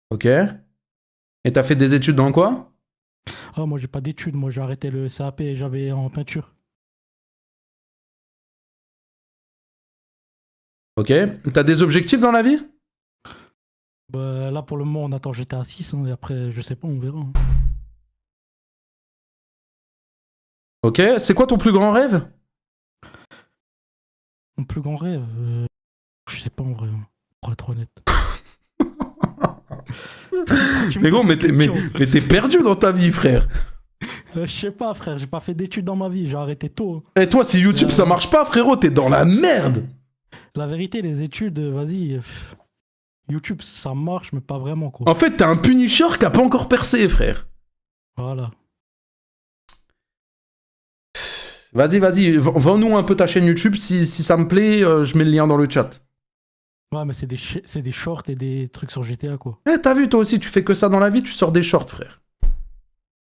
Ok. Et Et t'as fait des études dans quoi? Ah, moi, j'ai pas d'études. Moi, j'ai arrêté le CAP et j'avais en peinture. Ok. T'as des objectifs dans la vie? Bah, là, pour le moment, on attend GTA 6. Hein, et après, je sais pas, on verra. Hein. Ok. C'est quoi ton plus grand rêve? Mon plus grand rêve, je sais pas en vrai, pour être honnête. Mais gros, mais t'es perdu dans ta vie, frère. Je sais pas, frère, j'ai pas fait d'études dans ma vie, j'ai arrêté tôt. Hein. Et toi, si YouTube ça marche pas, frérot, t'es dans la merde. La vérité, les études, vas-y. YouTube, ça marche, mais pas vraiment, quoi. En fait, t'es un Punisher qui a pas encore percé, frère. Voilà. Vas-y, vends-nous un peu ta chaîne YouTube. Si ça me plaît, je mets le lien dans le chat. Ouais, mais c'est des shorts et des trucs sur GTA, quoi. Eh, t'as vu, toi aussi, tu fais que ça dans la vie, tu sors des shorts, frère.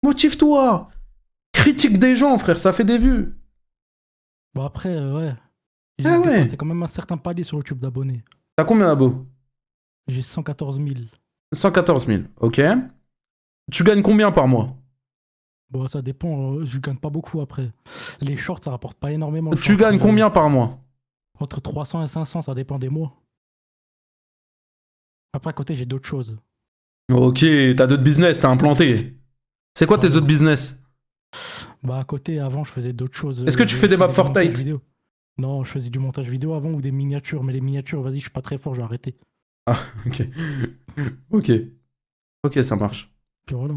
Motive-toi. Critique des gens, frère, ça fait des vues. Bon, après, ouais. C'est quand même un certain palier sur YouTube d'abonnés. T'as combien d'abos? J'ai 114 000. 114 000, ok. Tu gagnes combien par mois? Bon, ça dépend, je gagne pas beaucoup après. Les shorts, ça rapporte pas énormément. Tu gagnes combien par mois? Entre 300 et 500, ça dépend des mois. Après, à côté, j'ai d'autres choses. Ok, t'as d'autres business, t'as implanté. C'est quoi tes autres business? Bah, à côté, avant, je faisais d'autres choses. Est-ce que tu fais des maps Fortnite? Non, je faisais du montage vidéo avant ou des miniatures, mais les miniatures, vas-y, je suis pas très fort, j'ai arrêté. Ah, ok. Ok, ça marche. Puis voilà.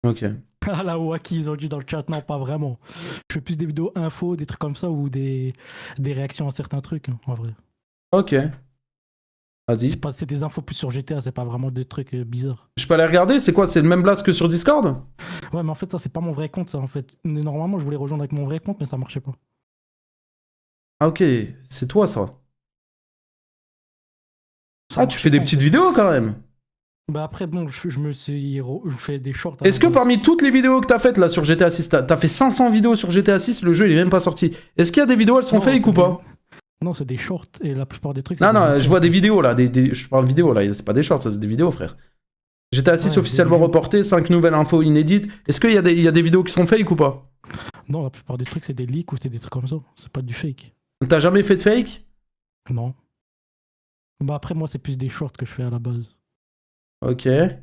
Ok. Ah là, Waki, ils ont dit dans le chat, non, pas vraiment. Je fais plus des vidéos info, des trucs comme ça, ou des réactions à certains trucs, hein, en vrai. Ok. Vas-y. C'est des infos plus sur GTA, c'est pas vraiment des trucs bizarres. Je peux aller regarder, c'est quoi? C'est le même blast que sur Discord? Ouais, mais en fait, ça, c'est pas mon vrai compte, ça, en fait. Normalement, je voulais rejoindre avec mon vrai compte, mais ça marchait pas. Ah, ok, c'est toi, ça. Ah, tu fais des petites vidéos, quand même. Bah après, bon, je me suis fait des shorts. Est-ce que parmi toutes les vidéos que t'as faites là sur GTA 6, t'as fait 500 vidéos sur GTA 6, le jeu il est même pas sorti. Est-ce qu'il y a des vidéos, elles sont fake ou pas? Non, c'est des shorts et la plupart des trucs. Non, je vois des vidéos là, je parle vidéo là, c'est pas des shorts, ça c'est des vidéos, frère. GTA 6 officiellement reporté, 5 nouvelles infos inédites. Est-ce qu'il y a des vidéos qui sont fake ou pas? Non, la plupart des trucs c'est des leaks ou c'est des trucs comme ça, c'est pas du fake. T'as jamais fait de fake? Non. Bah après, moi c'est plus des shorts que je fais à la base. Ok. Et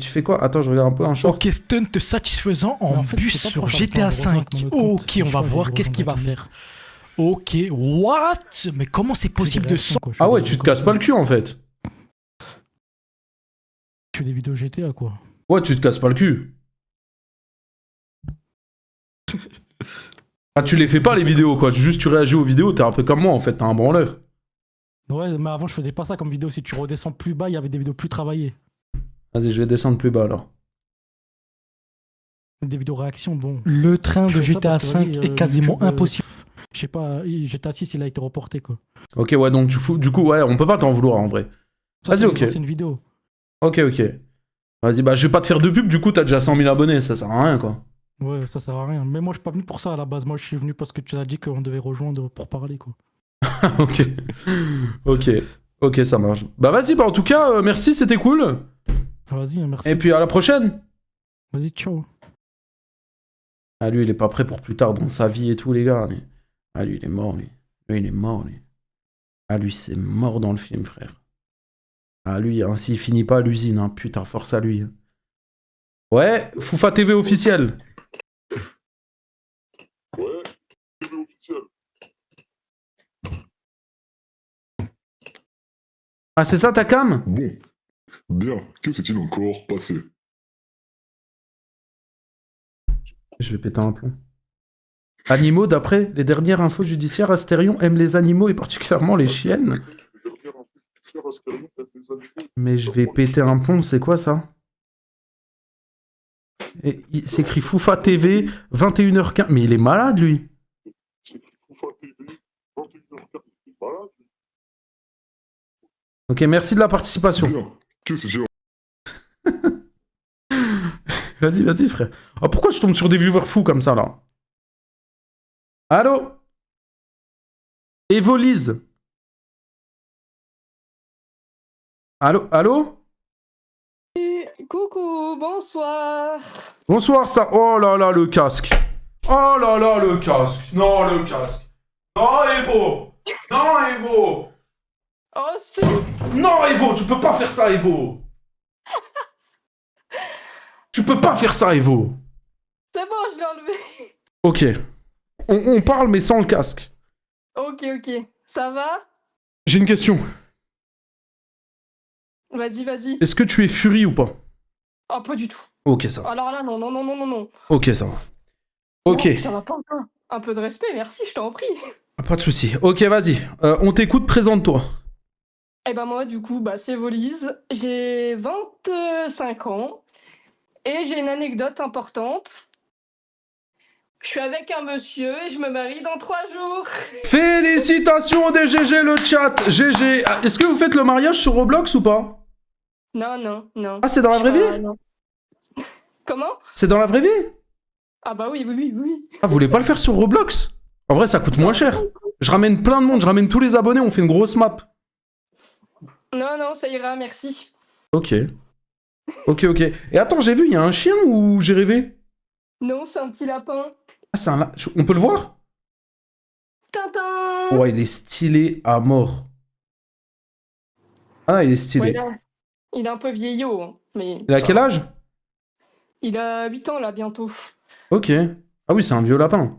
tu fais quoi? Attends, je regarde un peu un short. Ok, stunt satisfaisant en bus sur GTA 5. Ok, on va voir qu'est-ce qu'il va faire. Ok, what? Mais comment c'est possible de son... Ah ouais, tu te casses pas le cul en fait. Tu fais des vidéos GTA quoi. Ouais, tu te casses pas le cul. Ah, tu les fais pas les vidéos quoi, juste tu réagis aux vidéos, t'es un peu comme moi en fait, t'es un branleur. Ouais, mais avant je faisais pas ça comme vidéo, si tu redescends plus bas, il y avait des vidéos plus travaillées. Vas-y, je vais descendre plus bas alors. Des vidéos réactions, bon. Le train de GTA 5 est quasiment impossible. Je sais pas, GTA 6 il a été reporté quoi. Ok, ouais, donc du coup, ouais, on peut pas t'en vouloir en vrai. Vas-y, ok. C'est une vidéo. Ok. Vas-y, bah je vais pas te faire de pub, du coup t'as déjà 100 000 abonnés, ça sert à rien quoi. Ouais, ça sert à rien. Mais moi je suis pas venu pour ça à la base, moi je suis venu parce que tu as dit qu'on devait rejoindre pour parler quoi. Ok, ça marche. Bah vas-y, bah en tout cas, merci, c'était cool. Vas-y, merci. Et puis à la prochaine. Vas-y, ciao. Ah lui, il est pas prêt pour plus tard dans sa vie et tout, les gars. Mais... Ah lui, il est mort, lui. Lui, il est mort, lui. Ah lui, c'est mort dans le film, frère. Ah lui, hein, s'il finit pas à l'usine, hein, putain, force à lui. Ouais, Foufa TV officiel. Ouais, TV officiel. Ah, c'est ça ta cam? Bon, bien, que s'est-il encore passé? Je vais péter un plomb. Animaux, d'après les dernières infos judiciaires, Astérion aime les animaux et particulièrement les chiennes. Mais je vais péter un plomb, c'est quoi ça? Et il s'écrit Foufa TV, 21h15. Mais il est malade, lui. Ok, merci de la participation. Vas-y, frère. Oh, pourquoi je tombe sur des viewers fous comme ça, là? Allô? Evolise. Allô? Coucou, bonsoir. Bonsoir, ça. Oh là là, le casque. Oh là là, le casque. Non, le casque. Non, Evo. Non, Evo. Oh, c'est... Non, Evo, tu peux pas faire ça, Evo. Tu peux pas faire ça, Evo. C'est bon, je l'ai enlevé. Ok. On parle, mais sans le casque. Ok, ça va? J'ai une question. Vas-y. Est-ce que tu es Fury ou pas? Oh, pas du tout. Ok, ça va. Alors là, non. Ok, ça va. Ok. Ça va pas encore. Un peu de respect, merci, je t'en prie. Pas de souci. Ok, vas-y. On t'écoute, présente-toi. Eh ben moi, du coup, c'est Volise. J'ai 25 ans. Et j'ai une anecdote importante. Je suis avec un monsieur et je me marie dans 3 jours. Félicitations des GG le chat. GG. Est-ce que vous faites le mariage sur Roblox ou pas? Non. Ah, c'est dans la vraie vie? Non. Comment? C'est dans la vraie vie? Ah bah oui. Ah, vous voulez pas le faire sur Roblox? En vrai, ça coûte moins cher. Je ramène plein de monde, je ramène tous les abonnés, on fait une grosse map. Non, ça ira, merci. Ok. Et attends, j'ai vu, il y a un chien ou j'ai rêvé? Non, c'est un petit lapin. Ah, c'est un... On peut le voir? Tintin! Ouais, il est stylé à mort. Ah, il est stylé. Ouais, il est un peu vieillot, hein, mais... Il a quel âge? Il a 8 ans, là, bientôt. Ok. Ah oui, c'est un vieux lapin.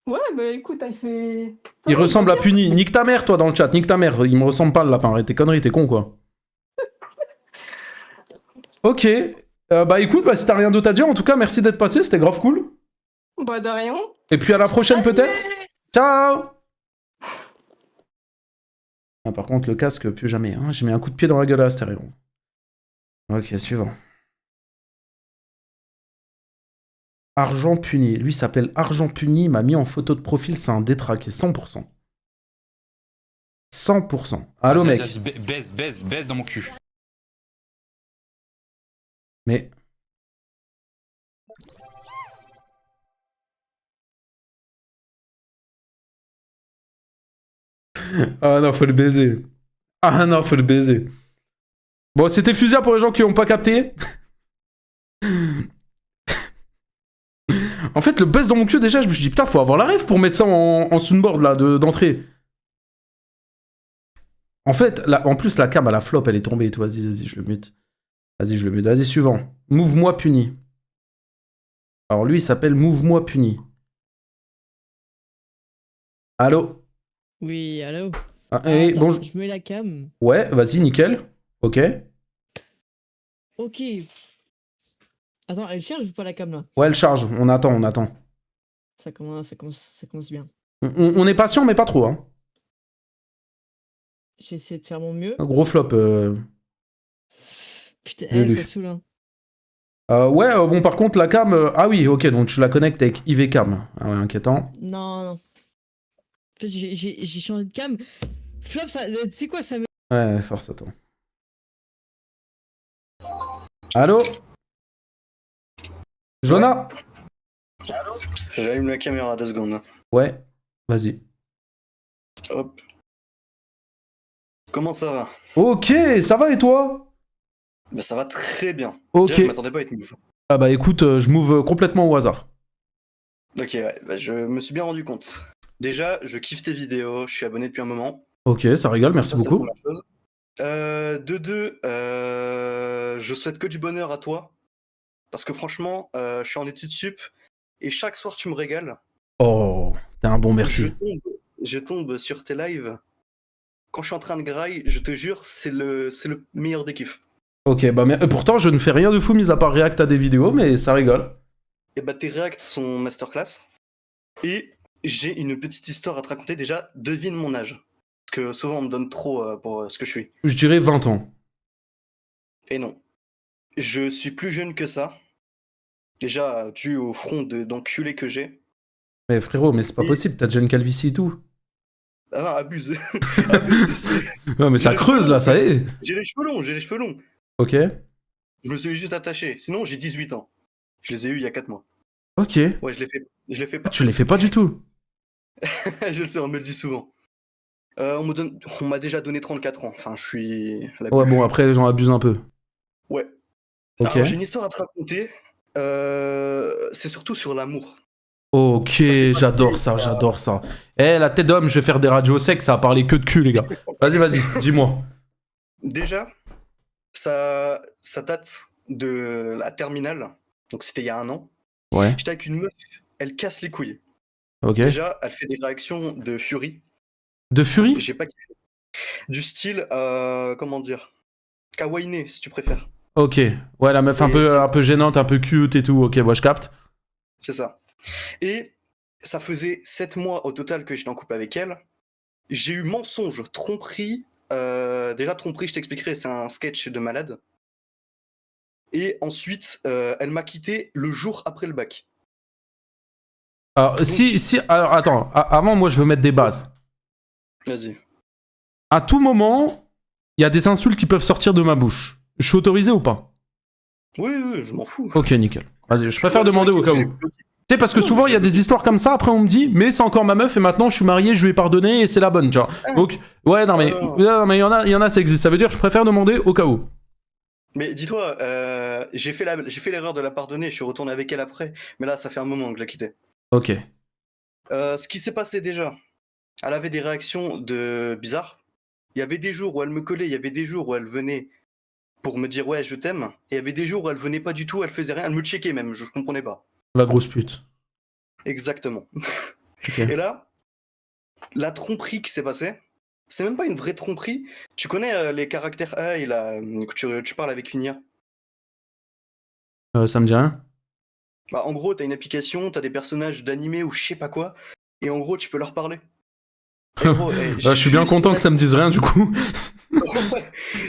Ouais, écoute, il fait... Il ressemble à Puni. Nique ta mère, toi, dans le chat. Nique ta mère. Il me ressemble pas, le lapin. Arrête tes conneries, t'es con, quoi. Ok. Écoute, si t'as rien d'autre à dire, en tout cas, merci d'être passé. C'était grave cool. De rien. Et puis à la prochaine, peut-être. Ciao. Ah, par contre, le casque, plus jamais. Hein. J'ai mis un coup de pied dans la gueule à la stéréo. Ok, suivant. Argent Puni. Lui s'appelle Argent Puni. Il m'a mis en photo de profil. C'est un détraqué. 100%. 100%. Allô, mec. Baisse dans mon cul. Mais... Ah non, faut le baiser. Bon, c'était Fusia pour les gens qui n'ont pas capté. En fait, le buzz dans mon cul, déjà, je me suis dit, putain, faut avoir la rêve pour mettre ça en soundboard, là, d'entrée. En fait, en plus, la cam à la flop, elle est tombée et tout. Vas-y, je le mute. Vas-y, suivant. Move-moi puni. Alors, lui, il s'appelle Move-moi puni. Allô? Oui, allô? Bonjour. Je mets la cam. Ouais, vas-y, nickel. Ok. Ok. Attends, elle charge ou pas la cam là? Ouais, elle charge. On attend. Ça commence bien. On est patient, mais pas trop, hein. J'ai essayé de faire mon mieux. Un gros flop. Putain, ça saoule, hein. Ouais, bon, par contre, la cam... Ah oui, ok, donc tu la connectes avec IVCam. Ah ouais, inquiétant. Non. En fait, j'ai changé de cam. Flop, ça... Tu sais quoi, ça me... Ouais, force à toi. Allô? Jonah? J'allume la caméra 2 secondes. Ouais, vas-y. Hop. Comment ça va? Ok, ça va et toi? Ça va très bien. Ok. Déjà, je m'attendais pas à être move. Ah bah écoute, je move complètement au hasard. Ok, ouais, je me suis bien rendu compte. Déjà, je kiffe tes vidéos, je suis abonné depuis un moment. Ok, ça rigole, merci Ça, c'est beaucoup. la première chose. De deux, je souhaite que du bonheur à toi. Parce que franchement, je suis en études sup et chaque soir tu me régales. Oh, t'es un bon merci. Je tombe sur tes lives. Quand je suis en train de graille, je te jure, c'est le meilleur des kiffs. Ok, mais pourtant je ne fais rien de fou mis à part react à des vidéos, mais ça rigole. Et tes reacts sont masterclass. Et j'ai une petite histoire à te raconter. Déjà, devine mon âge. Parce que souvent on me donne trop pour ce que je suis. Je dirais 20 ans. Et non. Je suis plus jeune que ça. Déjà, dû au front d'enculé que j'ai. Mais frérot, mais c'est pas possible, t'as déjà une calvitie et tout. Ah non, abuse. Non mais ça creuse là, ça y est. J'ai les cheveux longs. Ok. Je me suis juste attaché. Sinon, j'ai 18 ans. Je les ai eus il y a 4 mois. Ok. Ouais, je les fais pas. Ah, tu les fais pas du tout. Je le sais, on me le dit souvent. On m'a déjà donné 34 ans. Enfin, je suis... Ouais, bon, après les gens abusent un peu. Ouais. Ok. Alors, j'ai une histoire à te raconter. C'est surtout sur l'amour. Ok, j'adore ça, j'adore ça. Eh, la tête d'homme, je vais faire des radios secs, ça a parlé que de cul, les gars. Vas-y, dis-moi. Déjà, ça date de la terminale. Donc, c'était il y a 1 an. Ouais. J'étais avec une meuf, elle casse les couilles. Ok. Déjà, elle fait des réactions de furie. De furie? J'ai pas kiffé. Du style, comment dire, kawaii, si tu préfères. Ok. Ouais, la meuf un peu gênante, un peu cute et tout. Ok, moi je capte. C'est ça. Et ça faisait 7 mois au total que j'étais en couple avec elle. J'ai eu mensonge, tromperie. Déjà, tromperie, je t'expliquerai, c'est un sketch de malade. Et ensuite, elle m'a quitté le jour après le bac. Alors, alors, attends, avant, moi je veux mettre des bases. Vas-y. À tout moment, il y a des insultes qui peuvent sortir de ma bouche. Je suis autorisé ou pas? Oui, je m'en fous. Ok, nickel. Vas-y, je préfère demander au cas où. Tu sais, parce que souvent, il y a des histoires comme ça, après on me dit, mais c'est encore ma meuf et maintenant je suis marié, je lui ai pardonné et c'est la bonne, tu vois. Donc, ouais, non, mais il y en a, ça existe. Ça veut dire que je préfère demander au cas où. Mais dis-toi, j'ai fait l'erreur de la pardonner, je suis retourné avec elle après, mais là, ça fait un moment que je l'ai quittée. Ok. Ce qui s'est passé déjà, elle avait des réactions bizarres. Il y avait des jours où elle me collait, il y avait des jours où elle venait pour me dire ouais, je t'aime, et il y avait des jours où elle venait pas du tout, elle faisait rien, elle me checkait même, je comprenais pas. La grosse pute. Exactement. Ok. Et là, la tromperie qui s'est passée, c'est même pas une vraie tromperie. Tu connais les caractères AI là, que tu parles avec une IA. Ça me dit rien. Bah, en gros, t'as une application, t'as des personnages d'animé ou je sais pas quoi, et en gros, tu peux leur parler. Et gros, Je suis bien content que ça me dise rien du coup.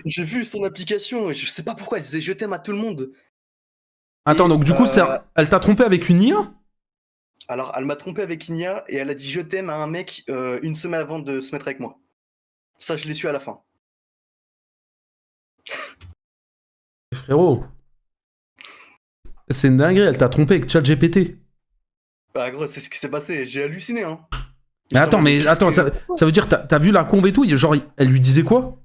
J'ai vu son application et je sais pas pourquoi elle disait je t'aime à tout le monde. Attends, donc du coup, elle t'a trompé avec une IA? Alors, elle m'a trompé avec une IA et elle a dit je t'aime à un mec 1 semaine avant de se mettre avec moi. Ça, je l'ai su à la fin. Frérot. C'est une dinguerie, elle t'a trompé avec ChatGPT. Bah gros, c'est ce qui s'est passé, j'ai halluciné hein. Mais attends, ça veut dire t'as vu la conve et tout, genre elle lui disait quoi?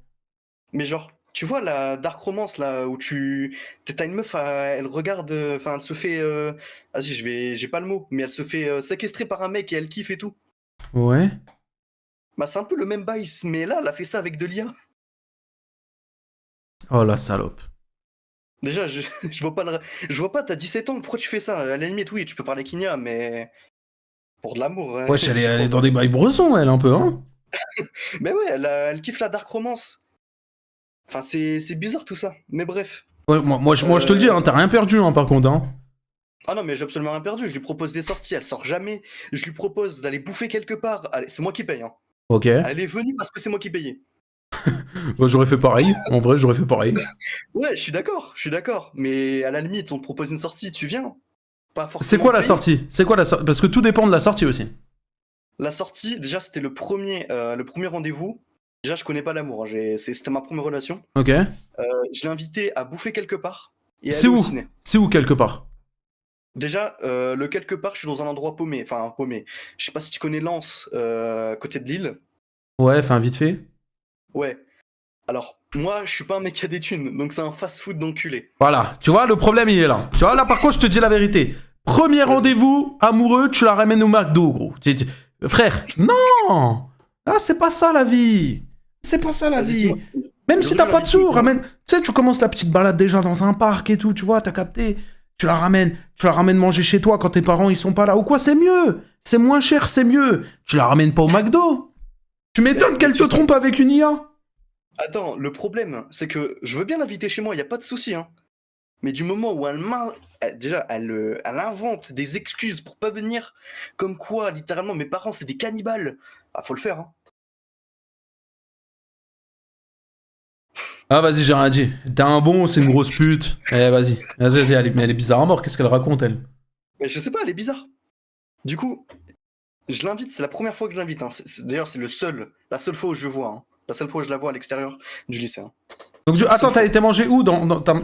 Mais genre, tu vois la dark romance là où t'as une meuf, elle regarde, enfin elle se fait, vas-y j'ai pas le mot, mais elle se fait séquestrer par un mec et elle kiffe et tout. Ouais. Bah c'est un peu le même bail, mais là elle a fait ça avec de l'IA. Oh la salope. Déjà, je vois pas, t'as 17 ans, pourquoi tu fais ça? À la limite, oui, tu peux parler Kinya, mais pour de l'amour. Ouais, Wesh, elle est dans des bails bressons, elle, un peu, hein. Mais ouais, elle kiffe la dark romance. Enfin, c'est bizarre tout ça, mais bref. Ouais, moi je te le dis, hein, t'as rien perdu, hein, par contre, hein. Ah non, mais j'ai absolument rien perdu, je lui propose des sorties, elle sort jamais. Je lui propose d'aller bouffer quelque part, allez, c'est moi qui paye, hein. Ok. Elle est venue parce que c'est moi qui payais. Bah, j'aurais fait pareil, en vrai, j'aurais fait pareil. Ouais, je suis d'accord, mais à la limite, on te propose une sortie, tu viens. Pas forcément. C'est quoi la payer. sortie? C'est quoi la sortie? Parce que tout dépend de la sortie aussi. La sortie, déjà, c'était le premier rendez-vous. Déjà, je connais pas l'amour, hein, c'était ma première relation. Ok. Je l'ai invité à bouffer quelque part. Et C'est aller où? au ciné. C'est où quelque part? Déjà, le quelque part, je suis dans un endroit paumé. Enfin, paumé. Je sais pas si tu connais Lens, côté de Lille. Ouais, enfin, vite fait. Ouais. Alors, moi, je suis pas un mec qui a des thunes, donc c'est un fast-food d'enculé. Voilà, tu vois, le problème, il est là. Tu vois, là, par contre, je te dis la vérité. Premier rendez-vous, amoureux, tu la ramènes au McDo, gros. Frère, non! Ah, c'est pas ça, la vie. C'est pas ça, la vie. Même si t'as pas de sous, ramène... Tu sais, tu commences la petite balade déjà dans un parc et tout, tu vois, t'as capté. Tu la ramènes manger chez toi quand tes parents, ils sont pas là. Ou quoi, c'est mieux. C'est moins cher, c'est mieux. Tu la ramènes pas au McDo. Tu m'étonnes qu'elle te trompe avec une IA. Attends, le problème, c'est que je veux bien l'inviter chez moi, y a pas de souci, hein. Mais du moment où elle invente des excuses pour pas venir, comme quoi, littéralement, mes parents, c'est des cannibales. Ah, faut le faire, hein. Ah, vas-y, j'ai rien dit. T'es un bon, c'est une grosse pute. Eh, vas-y, mais elle est bizarre à mort. Qu'est-ce qu'elle raconte, elle? Mais je sais pas, elle est bizarre. Du coup, je l'invite, c'est la première fois que je l'invite, hein. D'ailleurs, c'est la seule fois où je vois, hein. La seule fois où je la vois à l'extérieur du lycée, hein. Donc, attends, t'as été mangé où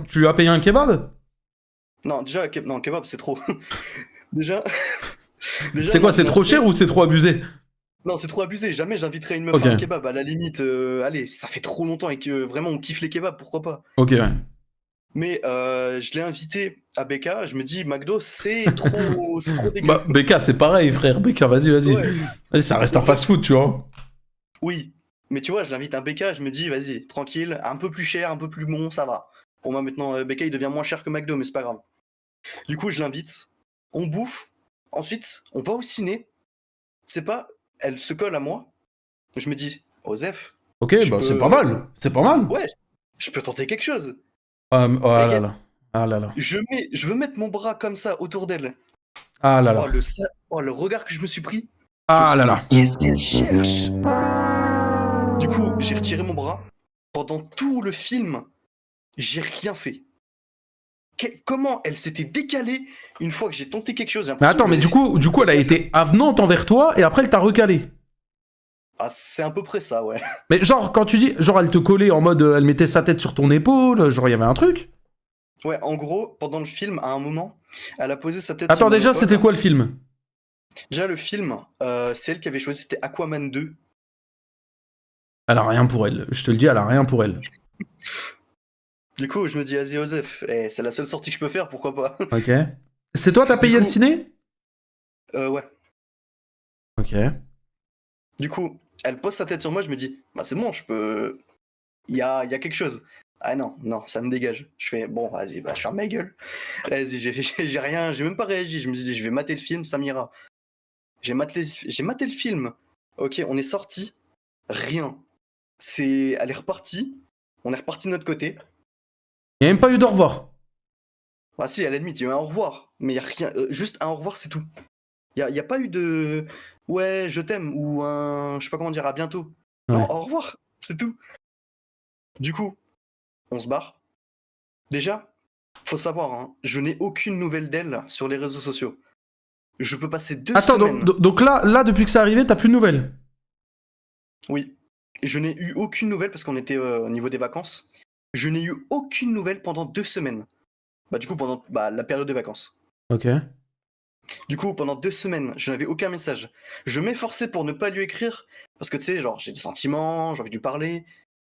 tu lui as payé un kebab? Non, déjà, non, kebab, c'est trop. déjà c'est quoi, c'est trop cher ou c'est trop abusé? Non, c'est trop abusé. Jamais j'inviterais une meuf à un kebab. À la limite, allez, ça fait trop longtemps et que vraiment on kiffe les kebabs, pourquoi pas? Ok, ouais. Mais je l'ai invité à BK, je me dis, McDo, c'est trop dégueu. Bah, BK, c'est pareil, frère. BK, vas-y. Ouais. Vas-y, ça reste un fast-food, tu vois. Oui, mais tu vois, je l'invite à BK, je me dis, vas-y, tranquille, un peu plus cher, un peu plus bon, ça va. Pour moi, maintenant, BK, il devient moins cher que McDo, mais c'est pas grave. Du coup, je l'invite, on bouffe, ensuite, on va au ciné. C'est pas, elle se colle à moi. Je me dis, Osef. Ok, bah c'est pas mal. C'est pas mal. Ouais, je peux tenter quelque chose. Oh là T'inquiète. là. Ah là là. Je veux mettre mon bras comme ça autour d'elle. Ah là là. Oh, le regard que je me suis pris. Ah là là. Qu'est-ce qu'elle cherche? Du coup, j'ai retiré mon bras. Pendant tout le film, j'ai rien fait. Comment elle s'était décalée une fois que j'ai tenté quelque chose? Mais attends, mais du coup, elle a été avenante envers toi et après elle t'a recalé. Ah, c'est à peu près ça, ouais. Mais genre, quand tu dis, genre elle te collait en mode, elle mettait sa tête sur ton épaule, genre il y avait un truc. Ouais, en gros, pendant le film, à un moment, elle a posé sa tête Attends, sur mon déjà, épaule. c'était quoi le film? Déjà, le film, c'est elle qui avait choisi, c'était Aquaman 2. Elle a rien pour elle. Je te le dis, elle a rien pour elle. Du coup, je me dis, vas-y, Osef, c'est la seule sortie que je peux faire, pourquoi pas? Ok. C'est toi, t'as payé le ciné? Ouais. Ok. Du coup, elle pose sa tête sur moi, je me dis, bah c'est bon, je peux... Il y a quelque chose. Ah non, ça me dégage. Je fais, bon, vas-y, bah je ferme ma gueule. Vas-y, j'ai rien, j'ai même pas réagi. Je me suis dit, je vais mater le film, ça m'ira. J'ai maté le film. Ok, on est sorti. Rien. Elle est repartie. On est reparti de notre côté. Il n'y a même pas eu d'au revoir. Ah si, à la limite, il y a eu un au revoir. Mais il y a rien. Juste un au revoir, c'est tout. Il y a pas eu de... Ouais, je t'aime, ou un... Je sais pas comment dire, à bientôt. Ouais. Non, au revoir, c'est tout. Du coup, on se barre. Déjà, faut savoir, hein, je n'ai aucune nouvelle d'elle sur les réseaux sociaux. Je peux passer 2 Attends, semaines... donc là, depuis que c'est arrivé, t'as plus de nouvelles? Oui. Je n'ai eu aucune nouvelle parce qu'on était au niveau des vacances. Je n'ai eu aucune nouvelle pendant 2 semaines. Bah du coup, pendant la période des vacances. Ok. Du coup, pendant 2 semaines, je n'avais aucun message. Je m'efforçais pour ne pas lui écrire, parce que tu sais, genre, j'ai des sentiments, j'ai envie de lui parler.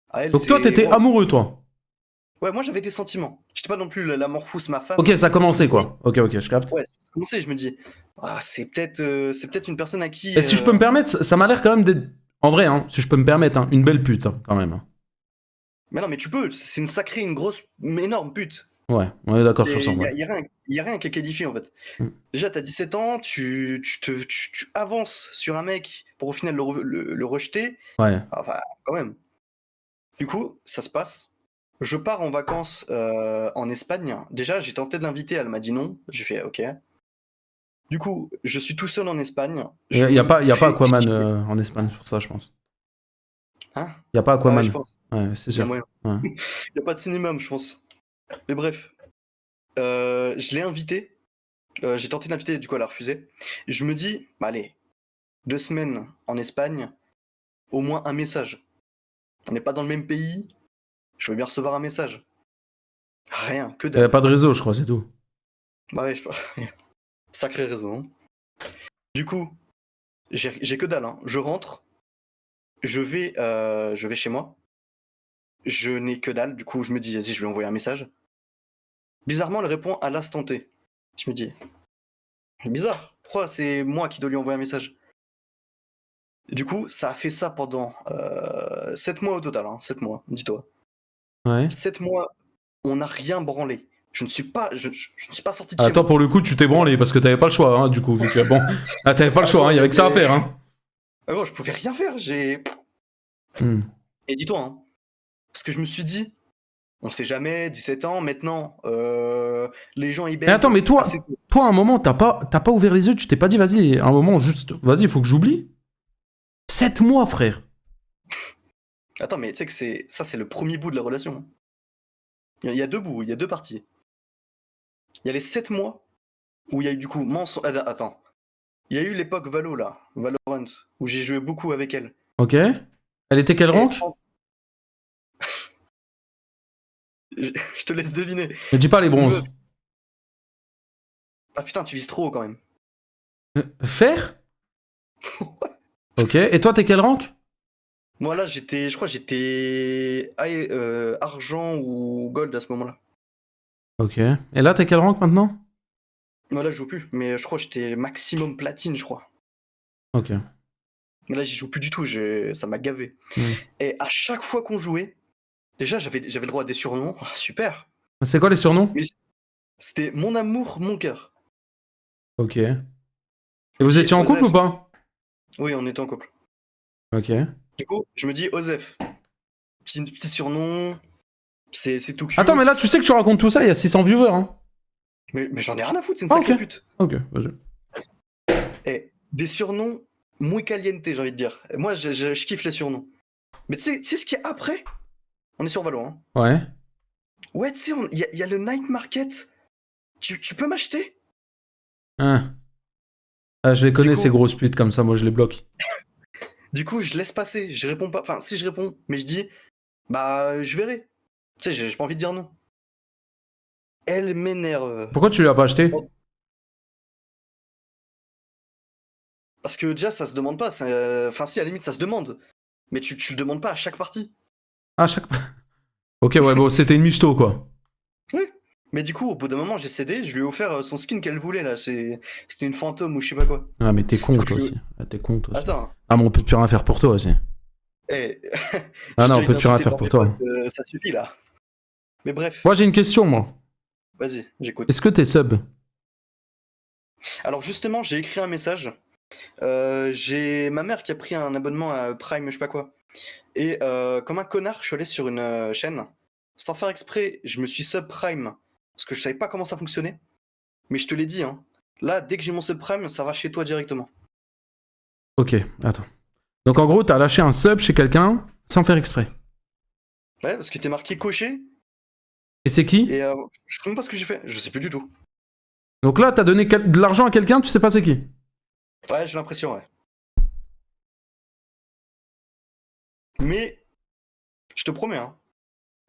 À elle, Donc toi, t'étais amoureux, toi? Ouais, moi j'avais des sentiments. J'étais pas non plus l'amour fou, ma femme. Ok, ça a commencé, quoi. Ok, je capte. Ouais, ça a commencé, je me dis, c'est peut-être une personne à qui... Et si je peux me permettre, ça m'a l'air quand même d'être... En vrai, hein, si je peux me permettre, hein, une belle pute, hein, quand même. Mais non, mais tu peux, c'est une grosse, énorme pute. Ouais, on est d'accord sur ça. Il y a rien qui est qualifié en fait. Déjà, t'as 17 ans, tu avances sur un mec pour au final le rejeter. Ouais. Enfin, quand même. Du coup, ça se passe. Je pars en vacances en Espagne. Déjà, j'ai tenté de l'inviter, elle m'a dit non. J'ai fait ok. Du coup, je suis tout seul en Espagne. Il n'y a pas Aquaman en Espagne pour ça, je pense. Hein? Il n'y a pas Aquaman. Ouais, je pense. Ouais, c'est sûr. Ouais. Ouais. Il n'y a pas de cinéma, je pense. Mais bref. Je l'ai invité. J'ai tenté de l'inviter, du coup, elle a refusé. Je me dis, allez, 2 semaines en Espagne, au moins un message. On n'est pas dans le même pays. Je veux bien recevoir un message. Rien, que Il n'y a dalle. pas de réseau, je crois, c'est tout. Bah ouais, sacré réseau. Hein. Du coup, j'ai que dalle. Hein. Je rentre. Je vais chez moi. Je n'ai que dalle. Du coup, je me dis, vas-y, je vais envoyer un message. Bizarrement, elle répond à l'instant T. Je me dis, bizarre. Pourquoi c'est moi qui dois lui envoyer un message? Du coup, ça a fait ça pendant 7 mois au total. Hein, 7 mois, dis-toi. Ouais. 7 mois, on n'a rien branlé. Je ne suis pas sorti de chez Ah, toi, moi. pour le coup, tu t'es branlé parce que t'avais pas le choix, hein, du coup. Vu que, bon, ah, t'avais pas le choix, il y avait que ça à faire. Hein. Ah, gros, je pouvais rien faire. Et dis-toi, hein, parce que je me suis dit, on sait jamais, 17 ans, maintenant, les gens ils baissent. Mais attends, mais toi, à un moment, t'as pas ouvert les yeux, tu t'es pas dit, vas-y, à un moment, juste, vas-y, il faut que j'oublie. 7 mois, frère. Attends, mais tu sais que c'est le premier bout de la relation. Il y a 2 bouts, il y a 2 parties. Il y a les 7 mois où il y a eu du coup attends. Il y a eu l'époque Valorant, où j'ai joué beaucoup avec elle. Ok. Elle était quel rank? Je te laisse deviner. Ne dis pas les bronzes. Ah putain, tu vises trop haut quand même. Fer? Ok. Et toi, t'es quel rank? Moi là, je crois que j'étais argent ou gold à ce moment-là. Ok. Et là, t'es quel rank maintenant? Non, là, je joue plus, mais je crois que j'étais maximum platine, je crois. Ok. Mais là, j'y joue plus du tout, ça m'a gavé. Hmm. Et à chaque fois qu'on jouait, déjà, j'avais le droit à des surnoms. Ah, super. C'est quoi les surnoms? Mais c'était mon amour, mon cœur. Ok. Et vous étiez en couple ou pas? Oui, on était en couple. Ok. Du coup, je me dis, Osef, petit surnom, c'est tout cute. Attends, mais là, tu sais que tu racontes tout ça, il y a 600 viewers, hein. Mais j'en ai rien à foutre, c'est une Ah, sacrée ok. pute. Ok, vas-y. Et des surnoms muy caliente, j'ai envie de dire. Et moi, je kiffe les surnoms. Mais tu sais ce qu'il y a après? On est sur Valo, hein. Ouais. Ouais, tu sais, il y a le night market. Tu peux m'acheter? Hein. Ah, je les connais, coup- ces grosses putes comme ça, moi je les bloque. Du coup, je laisse passer, je réponds pas. Enfin, si je réponds, mais je dis, bah, je verrai. Tu sais, j'ai pas envie de dire non. Elle m'énerve. Pourquoi tu l'as pas acheté? Parce que déjà, ça se demande pas. Enfin, si, à la limite, ça se demande. Mais tu le demandes pas à chaque partie. Ah, chaque. Ok, ouais, bon, c'était une michto, quoi. Oui. Mais du coup, au bout d'un moment, j'ai cédé, je lui ai offert son skin qu'elle voulait, là. C'était une fantôme ou je sais pas quoi. Ah, mais t'es con, toi Je- aussi. Ah, t'es con, toi aussi. Attends. Ah, mais on peut plus rien faire pour toi aussi. Eh. Ah non, on j'ai peut plus rien insulté faire dans pour mes toi. potes, ça suffit, là. Mais bref, Moi, j'ai une question, moi. vas-y, j'écoute. Est-ce que t'es sub? Alors justement, j'ai écrit un message. J'ai ma mère qui a pris un abonnement à Prime, je sais pas quoi. Et comme un connard, je suis allé sur une chaîne. Sans faire exprès, je me suis sub Prime. Parce que je savais pas comment ça fonctionnait. Mais je te l'ai dit, hein. Là, dès que j'ai mon sub Prime, ça va chez toi directement. Ok, attends. Donc, en gros, t'as lâché un sub chez quelqu'un sans faire exprès. Ouais, parce que t'es marqué coché. Et c'est qui? Et je sais même pas ce que j'ai fait. Je sais plus du tout. Donc là, t'as donné de l'argent à quelqu'un, tu sais pas c'est qui? Ouais, j'ai l'impression, ouais. Mais, je te promets, hein.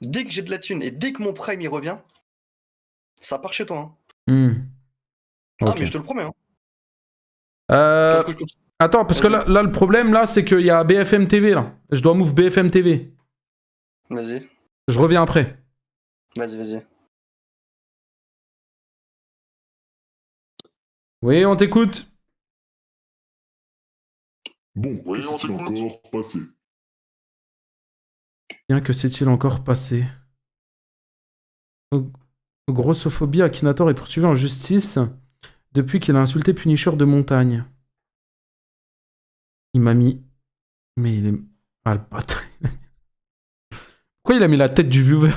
Dès que j'ai de la thune et dès que mon Prime y revient, ça part chez toi, hein. Ah, Ok. mais je te le promets, hein. Euh... que je continue. Attends, parce que là, le problème, là, c'est qu'il y a BFM TV, là. Je dois move BFM TV. Vas-y, Je reviens après. vas-y. Oui, on t'écoute. Bon, que s'est-il encore passé? Bien que s'est-il encore passé? Grossophobie, Akinator est poursuivi en justice depuis qu'il a insulté Punisher de montagne. Il m'a mis... Mais il est... Ah, le bâtard. Pourquoi il a mis la tête du viewer?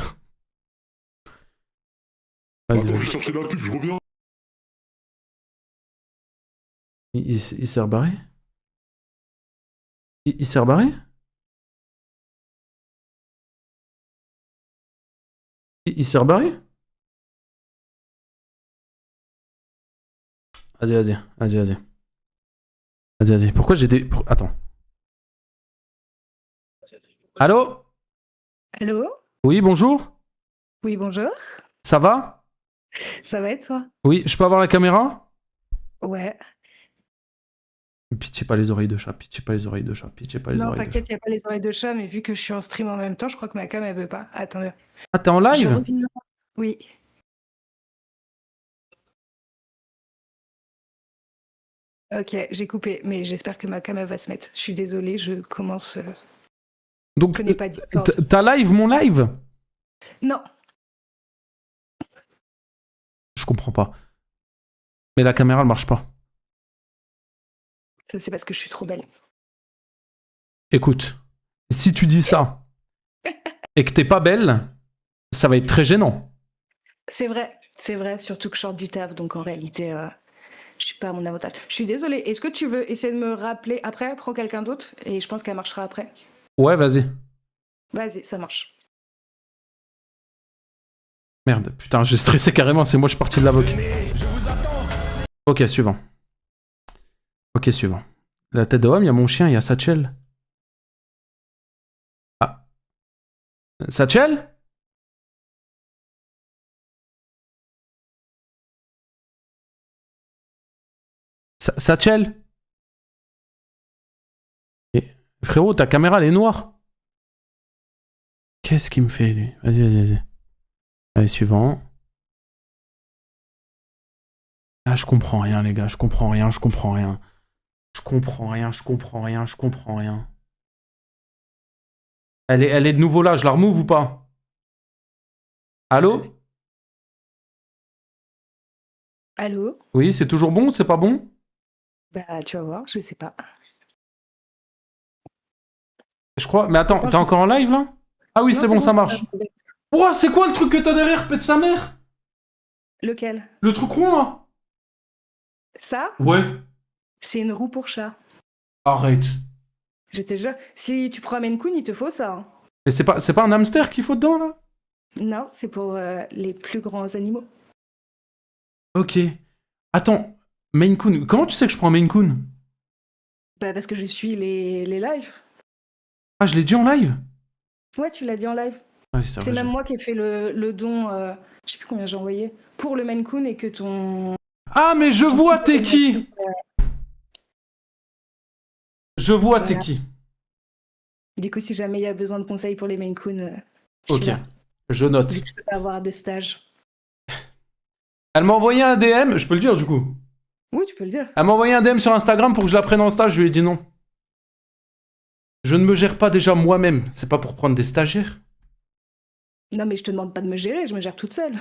Vas-y, Attends, je vas-y. vais chercher la pub, je reviens. Il s'est rebarré? Il s'est rebarré? Il s'est rebarré? Vas-y. Pourquoi j'ai des... Attends. Allô? Allô? Oui, bonjour? Oui, bonjour. Ça va? Ça va et toi? Oui, je peux avoir la caméra? Ouais. Pitié pas les oreilles de chat, Non, t'inquiète, il n'y a pas les oreilles de chat, mais vu que je suis en stream en même temps, je crois que ma cam, elle veut pas. Attendez. Ah, t'es en Je live? reviens. Oui. Ok, j'ai coupé, mais j'espère que ma cam, elle va se mettre. Je suis désolée, je commence... Donc, je connais pas Discord. t'as live mon live? Non, Je comprends pas. Mais la caméra, elle marche pas. ça c'est parce que je suis trop belle. Écoute, si tu dis ça et que t'es pas belle, ça va être très gênant. C'est vrai, surtout que je sors du taf, donc en réalité, je suis pas à mon avantage. Je suis désolée, est-ce que tu veux essayer de me rappeler après? Prends quelqu'un d'autre, et je pense qu'elle marchera après. Ouais, vas-y. Vas-y, ça marche. Merde, putain, j'ai stressé carrément, c'est moi, je suis parti de l'avocat. Ok, suivant. La tête de homme, il y a mon chien, il y a Satchel. Ah. Satchel? Satchel? Frérot, ta caméra, elle est noire. Qu'est-ce qu'il me fait, lui? Vas-y. Allez, suivant. je comprends rien, les gars. Je comprends rien, je comprends rien. Je comprends rien, je comprends rien, je comprends rien. Elle est de nouveau là, je la remove ou pas? Allô? Allô? Oui, c'est toujours bon ou c'est pas bon? Bah, tu vas voir, je sais pas. Je crois. Mais attends, t'es encore en live là? Ah oui, Non, c'est bon, ça marche. Ouah, c'est quoi le truc que t'as derrière, pète sa mère? Lequel? Le truc rond là? Ça? Ouais. C'est une roue pour chat. Arrête. Je te jure, si tu prends Maine Coon, il te faut ça. Hein. Mais c'est pas un hamster qu'il faut dedans là? Non, c'est pour les plus grands animaux. Ok. Attends, Maine Coon. Comment tu sais que je prends Maine Coon? Bah, parce que je suis les lives. Ah, je l'ai dit en live? Ouais, tu l'as dit en live. Ouais, C'est même moi qui ai fait le don, je sais plus combien j'ai envoyé, pour le Maine Coon et que ton... Ah, mais je vois t'es qui? Je vois t'es Voilà. qui? Du coup, si jamais il y a besoin de conseils pour les Maine Coon, Ok, je note. je peux pas avoir de stage. Elle m'a envoyé un DM, je peux le dire du coup. Oui, tu peux le dire. Elle m'a envoyé un DM sur Instagram pour que je la prenne en stage, je lui ai dit non. Je ne me gère pas déjà moi-même, c'est pas pour prendre des stagiaires. Non, mais je te demande pas de me gérer, je me gère toute seule.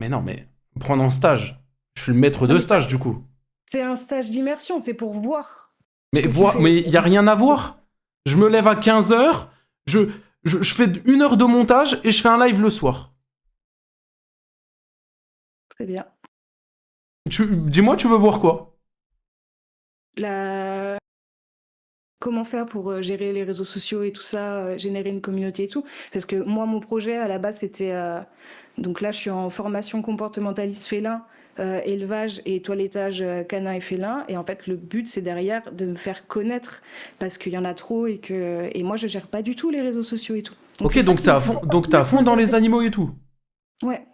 Mais non, mais prendre en stage. Je suis le maître de stage du coup. C'est un stage d'immersion, c'est pour voir. Mais ce que tu fais. mais y a rien à voir. Je me lève à 15h, je fais 1 heure de montage et je fais un live le soir. Très bien. Dis-moi, tu veux voir quoi? Comment faire pour gérer les réseaux sociaux et tout ça, générer une communauté et tout. Parce que moi, mon projet, à la base, c'était... donc là, je suis en formation comportementaliste félin, élevage et toilettage canin et félin. Et en fait, le but, c'est derrière de me faire connaître parce qu'il y en a trop et moi, je gère pas du tout les réseaux sociaux et tout. Ok, donc t'es à fond dans les animaux et tout. Ouais.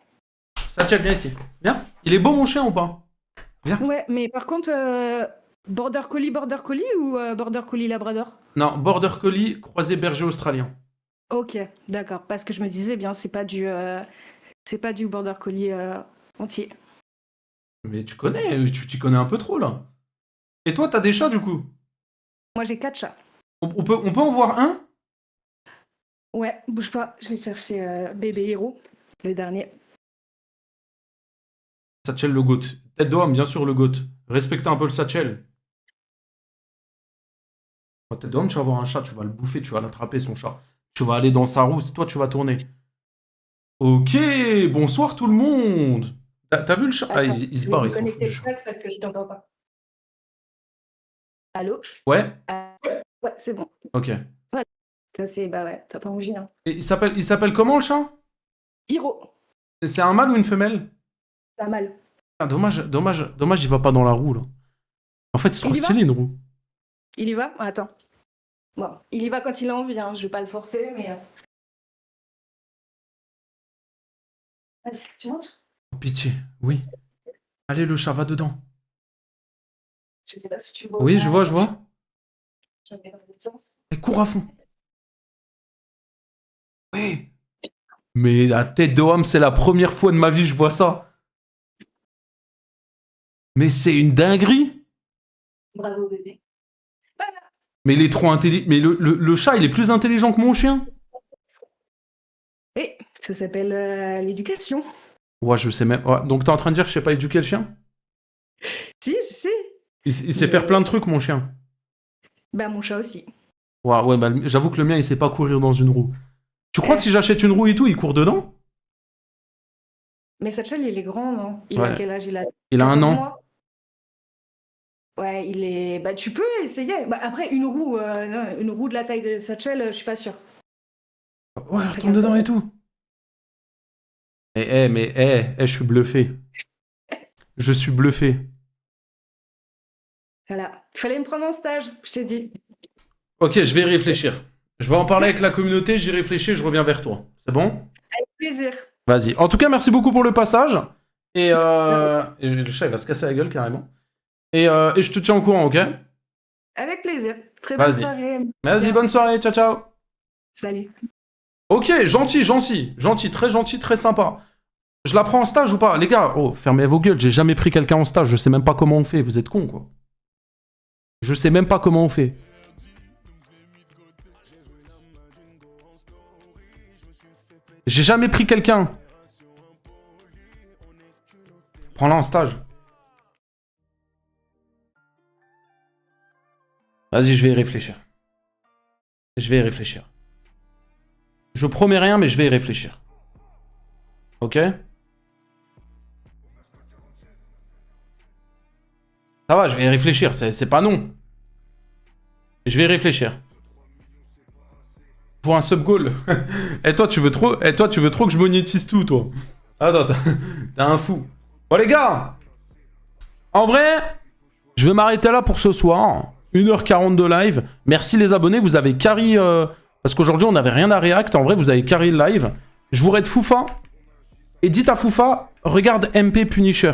Satchel, viens ici. Viens. Il est beau mon chien ou pas? Viens. Ouais, mais par contre, border collie ou border collie labrador? Non, border collie croisé berger australien. Ok, d'accord. Parce que je me disais bien, c'est pas du border collie entier. Mais tu connais, tu t'y connais un peu trop là. Et toi, t'as des chats du coup? Moi, j'ai 4 chats. On peut en voir un? Ouais, bouge pas. Je vais chercher bébé héros, le dernier. Satchel le goat. Tête d'homme, bien sûr le goat. Respectez un peu le Satchel. Tête d'homme, tu vas voir un chat, tu vas le bouffer, tu vas l'attraper son chat. Tu vas aller dans sa roue, c'est toi tu vas tourner. Ok, bonsoir tout le monde. T'as vu le chat? Ah, il se barre, il s'en fout du chat. Parce que je t'entends pas. Allô? Ouais? Ouais, c'est bon. Ok. Voilà. Ça, c'est... Bah ouais, t'as pas envie, hein. Et il s'appelle comment le chat? Hiro. C'est un mâle ou une femelle? Pas mal. Ah, dommage, il va pas dans la roue là. En fait, c'est trop stylé une roue. Il y va? Attends. Bon, il y va quand il a envie, hein. Je vais pas le forcer, mais... Vas-y, tu montes? Oh, pitié, oui. Allez, le chat, va dedans. Je sais pas si tu vois. Oui, je vois. Je vais dans l'autre sens. Et cours à fond. Oui. Mais la tête de homme, c'est la première fois de ma vie que je vois ça. Mais c'est une dinguerie. Bravo, bébé. Mais il est trop intelligent. Mais le chat, il est plus intelligent que mon chien. Et ça s'appelle l'éducation. Ouais, je sais même. Ouais, donc t'es en train de dire que je sais pas éduquer le chien? Si. Il sait faire plein de trucs, mon chien. Bah, mon chat aussi. Ouais, bah, j'avoue que le mien, il sait pas courir dans une roue. Tu crois que si j'achète une roue et tout, il court dedans? Mais Satchel, il est grand, non? Il Ouais. a quel âge? Il a 1 an. mois. Ouais, il est... Bah, tu peux essayer. Bah, après, une roue de la taille de Satchel, je suis pas sûre. Ouais, retourne dedans et tout. Mais je suis bluffé. Je suis bluffé. Voilà. Il fallait me prendre en stage, je t'ai dit. Ok, je vais y réfléchir. Je vais en parler avec la communauté, j'y réfléchis, je reviens vers toi. C'est bon? Avec plaisir. Vas-y. En tout cas, merci beaucoup pour le passage. Et le chat, il va se casser la gueule carrément. Et je te tiens au courant, ok? Avec plaisir. Très bonne Vas-y. soirée. Vas-y, bonne soirée. Ciao, ciao. Salut. Ok, gentil, très gentil, très sympa. Je la prends en stage ou pas? Les gars, oh, fermez vos gueules, j'ai jamais pris quelqu'un en stage, je sais même pas comment on fait, vous êtes cons quoi. Je sais même pas comment on fait. J'ai jamais pris quelqu'un. Prends-la en stage. Vas-y, je vais y réfléchir. Je vais y réfléchir. Je promets rien, mais je vais y réfléchir. Ok? Ça va, je vais y réfléchir, c'est pas non. Je vais y réfléchir. Pour un sub-goal. Et toi, tu veux trop que je monétise tout, toi. Attends, t'es un fou. Bon, les gars, en vrai, je vais m'arrêter là pour ce soir. 1h40 de live. Merci les abonnés, vous avez carry... parce qu'aujourd'hui, on n'avait rien à react. En vrai, vous avez carry le live. Je vous raid Foufa. Et dites à Foufa, regarde MP Punisher.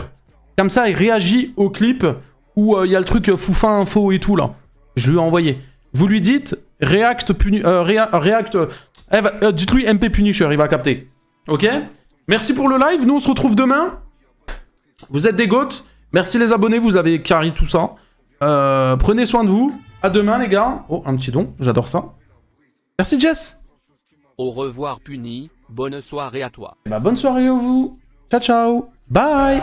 Comme ça, il réagit au clip où il y a le truc Foufa info et tout, là. Je lui ai envoyé. Vous lui dites, dites-lui MP Punisher, il va capter. Ok? Merci pour le live, nous on se retrouve demain. Vous êtes des goats. Merci les abonnés, vous avez carry tout ça. Prenez soin de vous. À demain les gars. Oh, un petit don, j'adore ça. Merci Jess. Au revoir Puni, bonne soirée à toi. Bah, bonne soirée à vous. Ciao ciao. Bye.